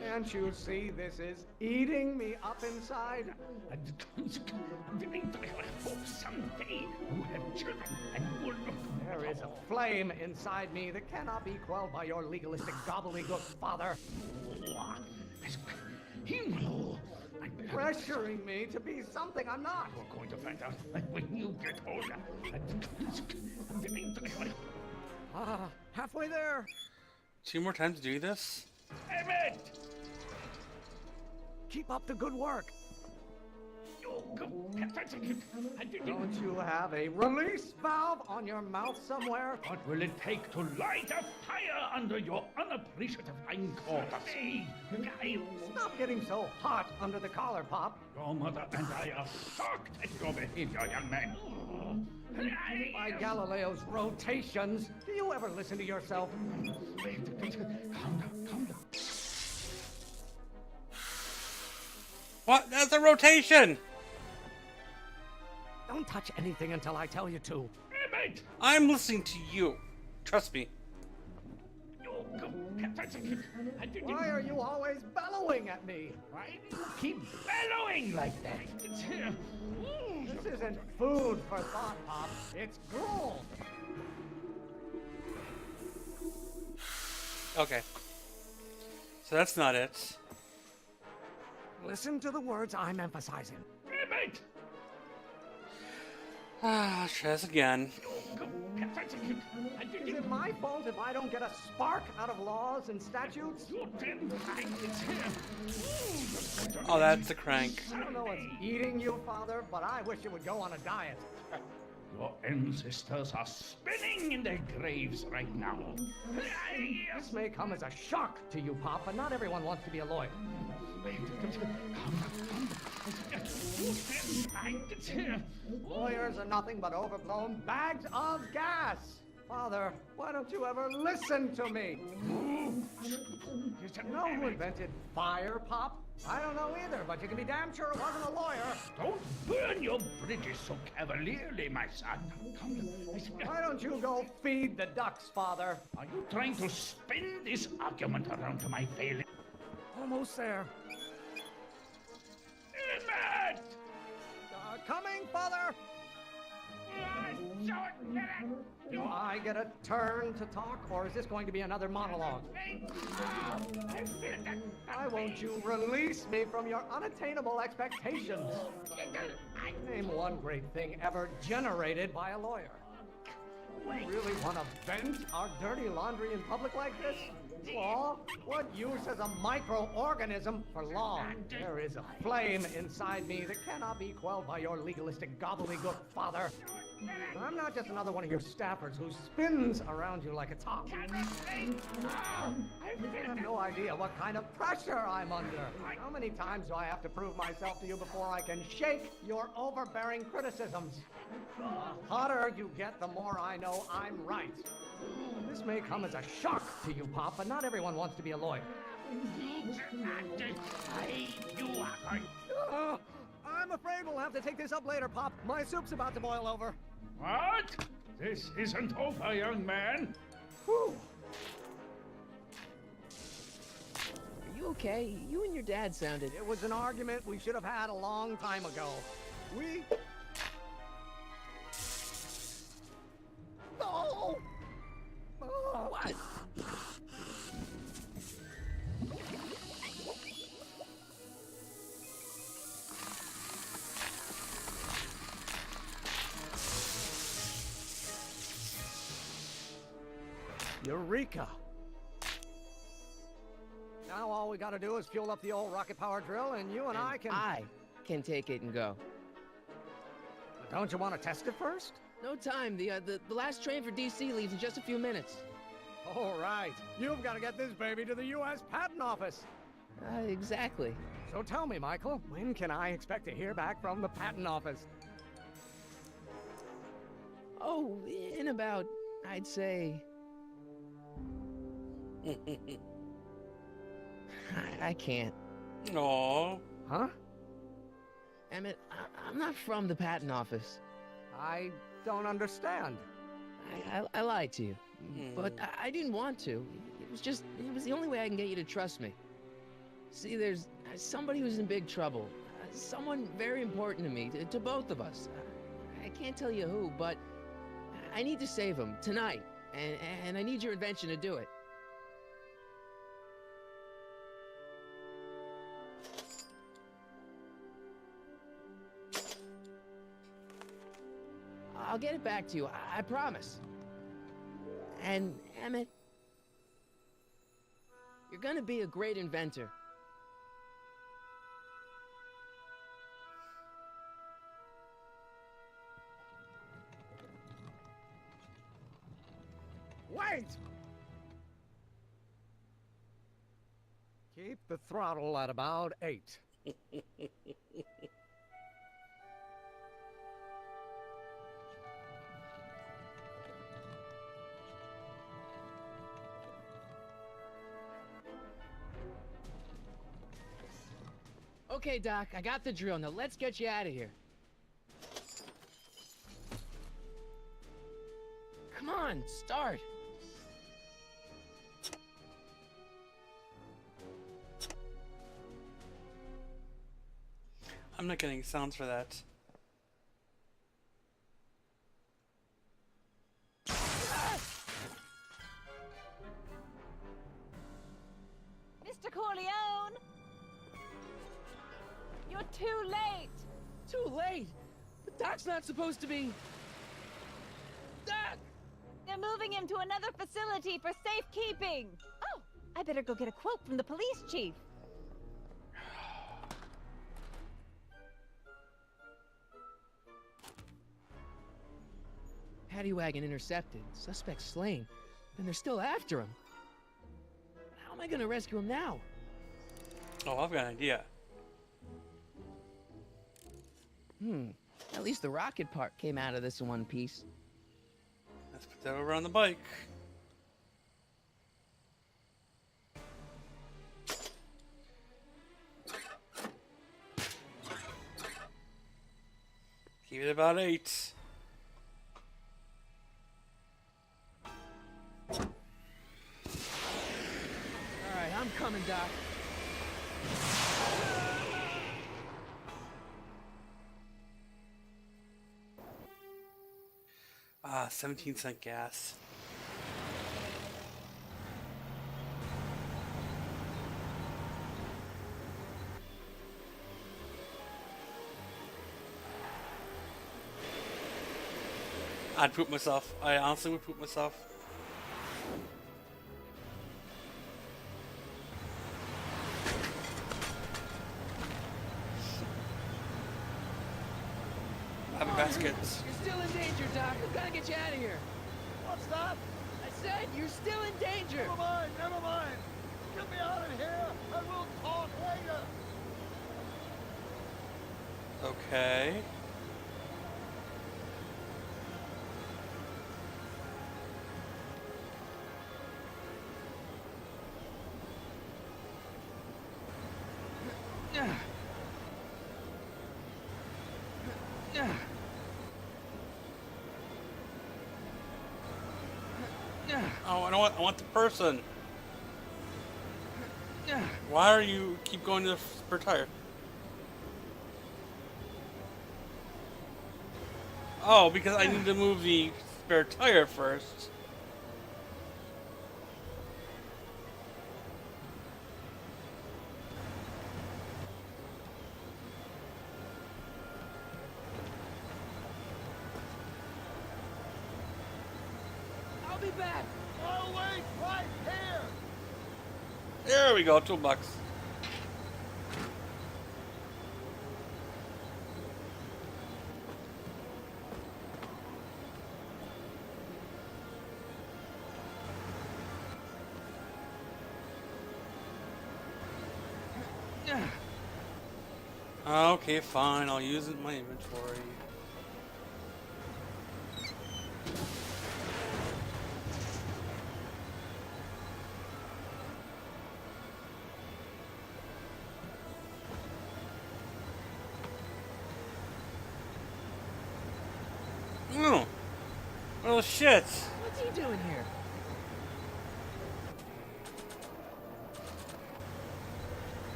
Can't you see this is eating me up inside?
I hope someday you have children and will look...
There is a flame inside me that cannot be quelled by your legalistic gobbledygook, Father. Pressuring me to be something I'm not.
You're going to find out when you get older.
Halfway there.
2 more times to do this?
Emmett!
Keep up the good work. Don't you have a release valve on your mouth somewhere?
What will it take to light a fire under your unappreciative hindquarters?
Stop getting so hot under the collar, Pop.
Your mother and I are shocked at your behavior, young man.
By Galileo's rotations, do you ever listen to yourself?
Calm down.
What? That's a rotation!
Don't touch anything until I tell you to.
I'm listening to you. Trust me.
Why are you always bellowing at me?
Why do you keep bellowing like that?
This isn't food for thought, Pop. It's gruel.
Okay. So that's not it.
Listen to the words I'm emphasizing.
Ah, try this again.
Is it my fault if I don't get a spark out of laws and statutes?
Oh, that's a crank.
I don't know what's eating you, Father, but I wish you would go on a diet.
Your ancestors are spinning in their graves right now.
This may come as a shock to you, Pop, but not everyone wants to be a lawyer. Lawyers are nothing but overblown bags of gas. Father, why don't you ever listen to me? You know who invented fire, Pop? I don't know either, but you can be damn sure it wasn't a lawyer.
Don't burn your bridges so cavalierly, my son.
Why don't you go feed the ducks, Father?
Are you trying to spin this argument around to my failing?
Almost there.
Emmett!
Coming, Father! Do I get a turn to talk, or is this going to be another monologue? Why won't you release me from your unattainable expectations? Name one great thing ever generated by a lawyer. You really want to vent our dirty laundry in public like this? Law? What use as a microorganism for law? There is a flame inside me that cannot be quelled by your legalistic gobbledygook, Father. I'm not just another one of your staffers who spins around you like a top. You have no idea what kind of pressure I'm under. How many times do I have to prove myself to you before I can shake your overbearing criticisms? The hotter you get, the more I know I'm right. This may come as a shock to you, Pop, but not everyone wants to be a lawyer. I'm afraid we'll have to take this up later, Pop. My soup's about to boil over.
What? This isn't over, young man.
Whew.
Are you okay? You and your dad sounded...
It was an argument we should have had a long time ago. We... Oh! Oh!
What?
Eureka! Now all we gotta do is fuel up the old rocket power drill and you and I
can take it and go.
But don't you want to test it first?
No time. The last train for DC leaves in just a few minutes.
All right. You've got to get this baby to the U.S. Patent Office.
Exactly.
So tell me, Michael, when can I expect to hear back from the Patent Office?
Oh, in about, I'd say... I can't.
Aww.
Huh?
Emmett, I'm not from the patent office.
I don't understand.
I lied to you. But I didn't want to. It was the only way I can get you to trust me. See, there's somebody who's in big trouble. Someone very important to me, to both of us. I can't tell you who, but I need to save him tonight. And I need your invention to do it. I'll get it back to you, I promise. And, Emmett, you're gonna be a great inventor.
Wait! Keep the throttle at about 8.
Okay, Doc, I got the drill. Now let's get you out of here. Come on, start.
I'm not getting sounds for that.
Mr. Corleone! You're too late!
Too late? The Doc's not supposed to be... Doc!
They're moving him to another facility for safekeeping! Oh, I better go get a quote from the police chief.
Paddy wagon intercepted. Suspect slain. And they're still after him. How am I gonna rescue him now?
Oh, I've got an idea.
At least the rocket part came out of this in one piece.
Let's put that over on the bike. Keep it about 8.
Alright, I'm coming, Doc.
17-cent gas. I'd poop myself. I honestly would poop myself.
Happy baskets. You're still in danger,
What's that?
I said you're still in danger.
Never mind, never mind. Get me out of here, and we'll talk later.
Okay. Oh, I don't want. I want the person. Why are you keep going to the spare tire? Oh, because I need to move the spare tire first.
I'll be back.
I'll wait right here.
There we go, toolbox. Okay, fine. I'll use it in my inventory. Oh. Oh shit.
What's he doing here?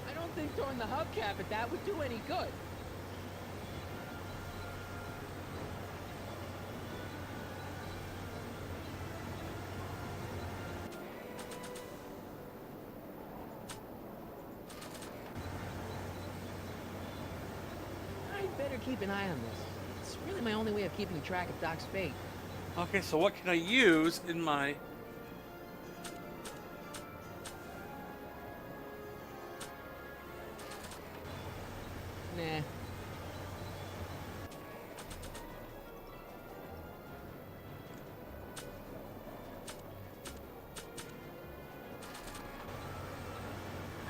I don't think throwing the hubcap at that would do any good. I'd better keep an eye on this. It's really my only way of keeping track of Doc's fate.
Okay, so what can I use in my...
Nah.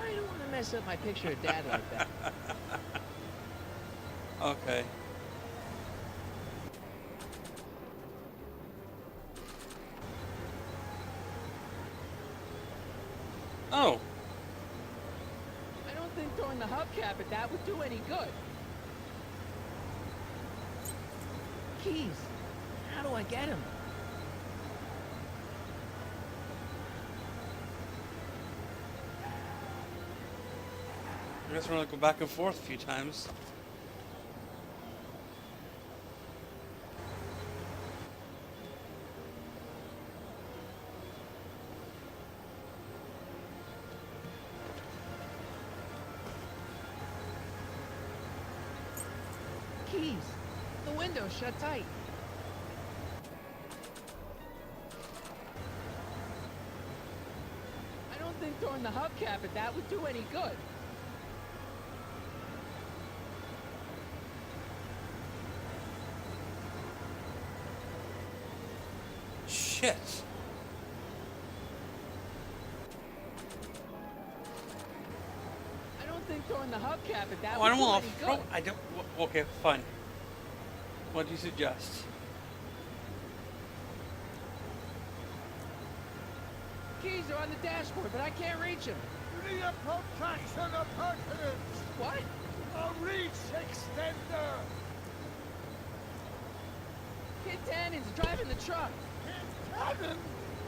I don't want to mess up my picture of Dad like that.
Okay. Oh.
I don't think throwing the hubcap at that would do any good. Keys. How do I get them?
I guess we're gonna go back and forth a few times.
Keys. The window's shut tight. I don't think throwing the hubcap at that would do any good.
Shit.
I don't think throwing the hubcap at that
Oh, I
would
don't
do
want
any
to
good.
throw. I don't. Okay, fine. What do you suggest?
Keys are on the dashboard, but I can't reach them.
You need a protraction appurtenance.
What?
A reach extender.
Kid Tannen's driving the truck.
Tannen?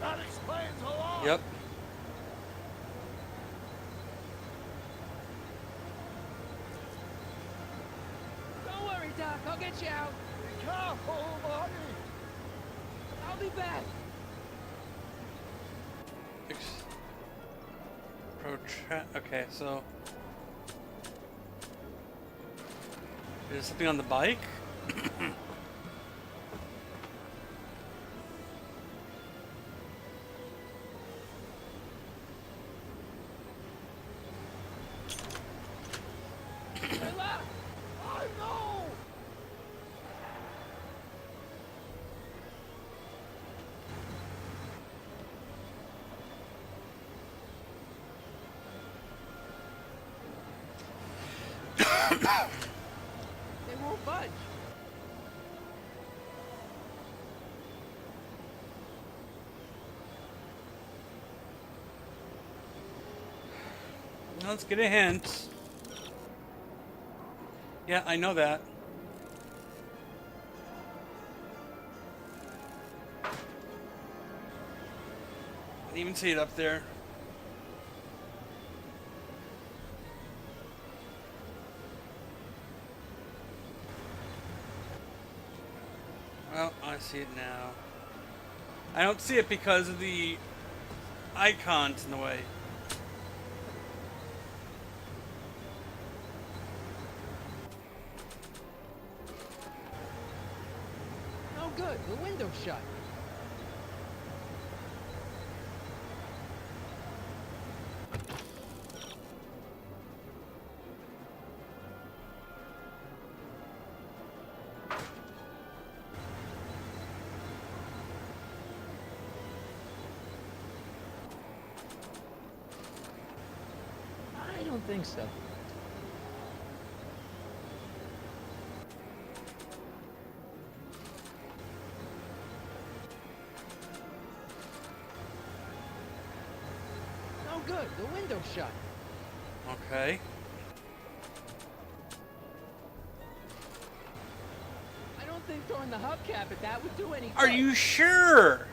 That explains a lot.
Yep.
Don't worry, Doc. I'll get you out.
Be careful, Marty.
I'll be back.
Okay, so is something on the bike?
They won't budge.
Let's get a hint. Yeah, I know that. I didn't even see it up there. Well, I see it now. I don't see it because of the icons in the way.
No good. The window's shut. I don't think so. No good. The window's shut.
Okay.
I don't think throwing the hubcap at that would do any good.
Are you sure?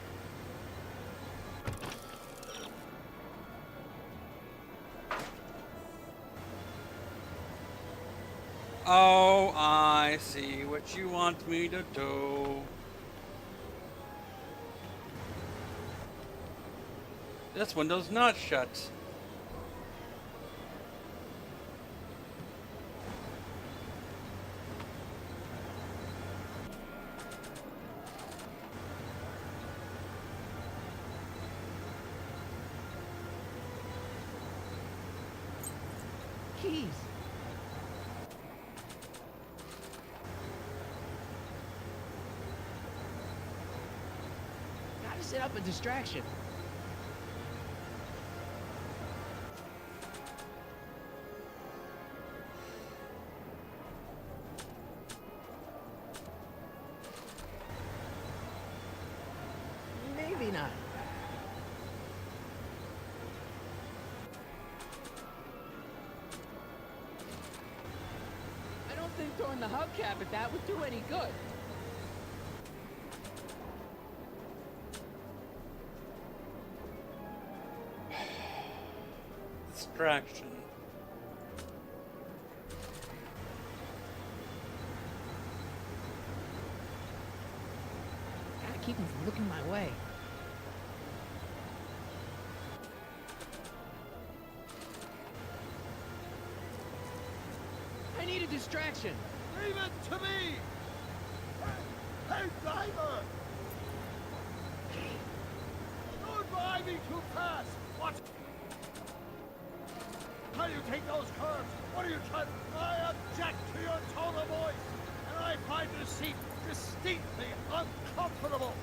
Oh, I see what you want me to do. This window's not shut.
Keys. Gotta set up a distraction. Maybe not. I don't think throwing the hubcap at that would do any good.
Distraction.
Gotta keep him from looking my way. I need a distraction.
Leave it to me! Hey, driver! Don't drive me too fast! What? How do you take those curves? What are you trying? I object to your tone of voice, and I find this seat distinctly uncomfortable.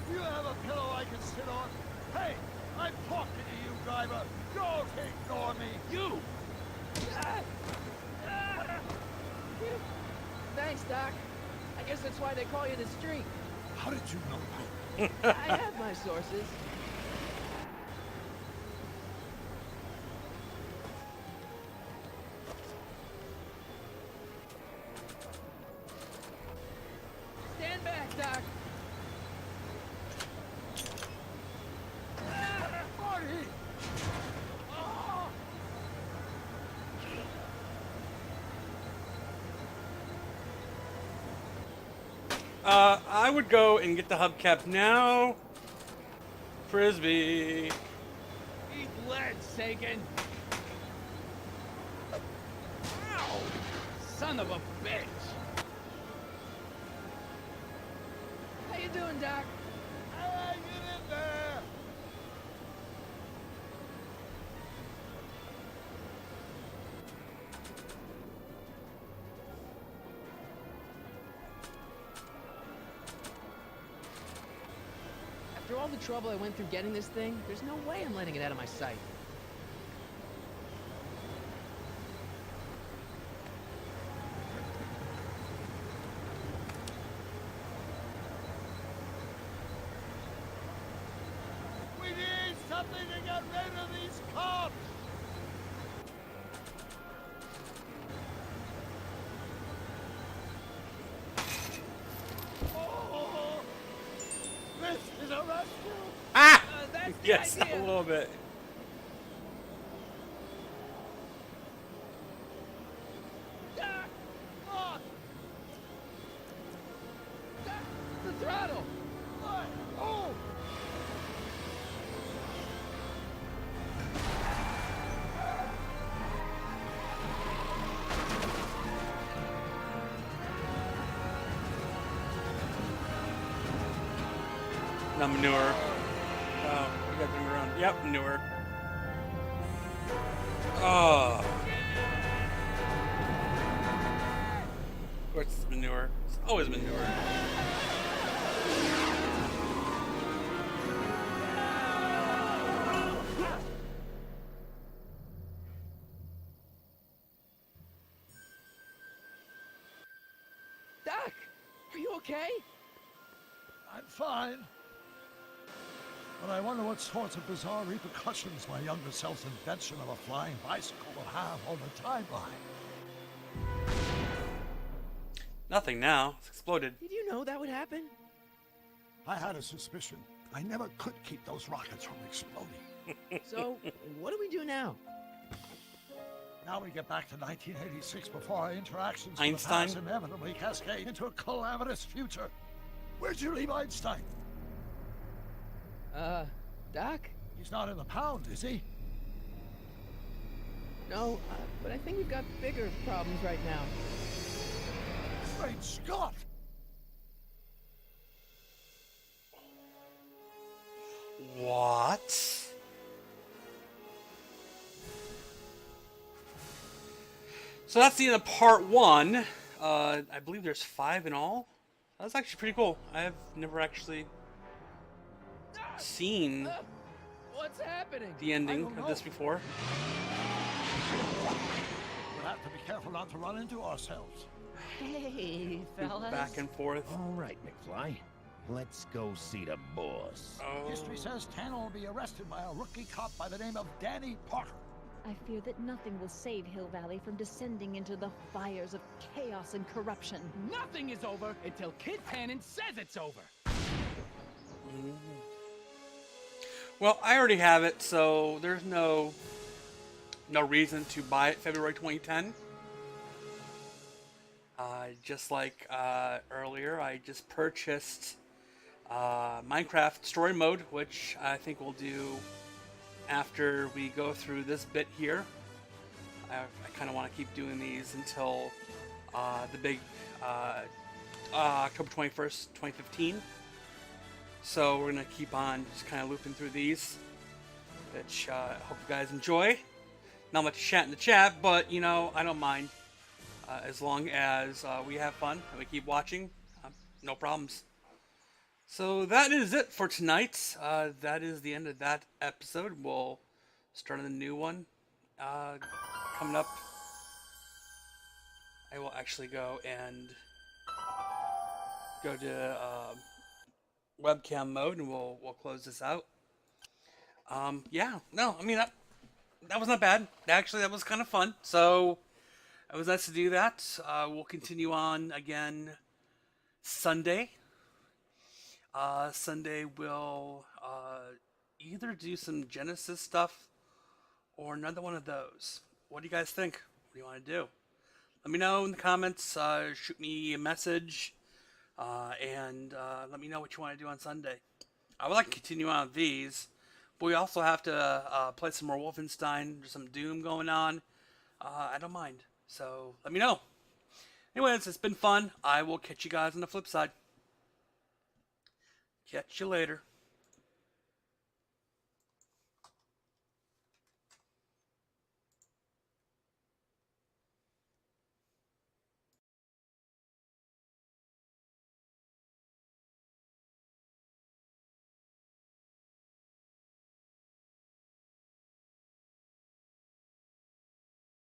Do you have a pillow I can sit on? Hey, I'm talking to you, driver. Don't ignore me. You!
Thanks, Doc. I guess that's why they call you the Streak.
How did you know that?
I have my sources. Stand back, Doc.
Marty! Oh!
I would go and get the hubcap now. Frisbee.
Eat lead, Sagan. Ow! Son of a bitch. How you doing, Doc?
Hey, get in there!
After all the trouble I went through getting this thing, there's no way I'm letting it out of my sight.
something to get rid of these cops! Oh, this is a rescue!
Ah!
That's the
Yes,
idea.
a little bit.
The throttle!
Oh!
No, manure. Oh, you got them around. Yep, manure. Oh. Of course it's manure. It's always manure.
Doc, are you okay?
I'm fine. But I wonder what sorts of bizarre repercussions my younger self's invention of a flying bicycle will have on the timeline.
Nothing now. It's exploded.
Did you know that would happen?
I had a suspicion. I never could keep those rockets from exploding.
So, what do we do now?
Now we get back to 1986 before our interactions
Einstein?
with the past inevitably cascade into a calamitous future. Where'd you leave Einstein?
Doc?
He's not in the pound, is he?
No, but I think we've got bigger problems right now.
Great Scott!
What? So that's the end of part 1. I believe there's 5 in all. That's actually pretty cool. I've never actually seen
What's happening?
the ending of this before.
We'll have to be careful not to run into ourselves.
Hey, fellas.
Back and forth.
All right, McFly. Let's go see the boss.
Oh.
History says Tanner will be arrested by a rookie cop by the name of Danny Parker.
I fear that nothing will save Hill Valley from descending into the fires of chaos and corruption.
Nothing is over until Kid Tannen says it's over.
Well, I already have it, so there's no reason to buy it February 2010. Just like earlier, I just purchased Minecraft Story Mode, which I think we'll do after we go through this bit here. I kind of want to keep doing these until the big October 21st, 2015. So we're going to keep on just kind of looping through these, which I hope you guys enjoy. Not much chat in the chat, but, you know, I don't mind. As long as we have fun and we keep watching, no problems. So that is it for tonight. That is the end of that episode. We'll start on the new one coming up. I will actually go and go to webcam mode, and we'll close this out. Yeah, no, I mean that was not bad. Actually, that was kind of fun. So it was nice to do that. We'll continue on again Sunday. Sunday we'll either do some Genesis stuff or another one of those. What do you guys think? What do you want to do? Let me know in the comments. Shoot me a message. And let me know what you want to do on Sunday. I would like to continue on with these, but we also have to play some more Wolfenstein. There's some Doom going on. I don't mind. So let me know. Anyways, it's been fun. I will catch you guys on the flip side. Catch you later.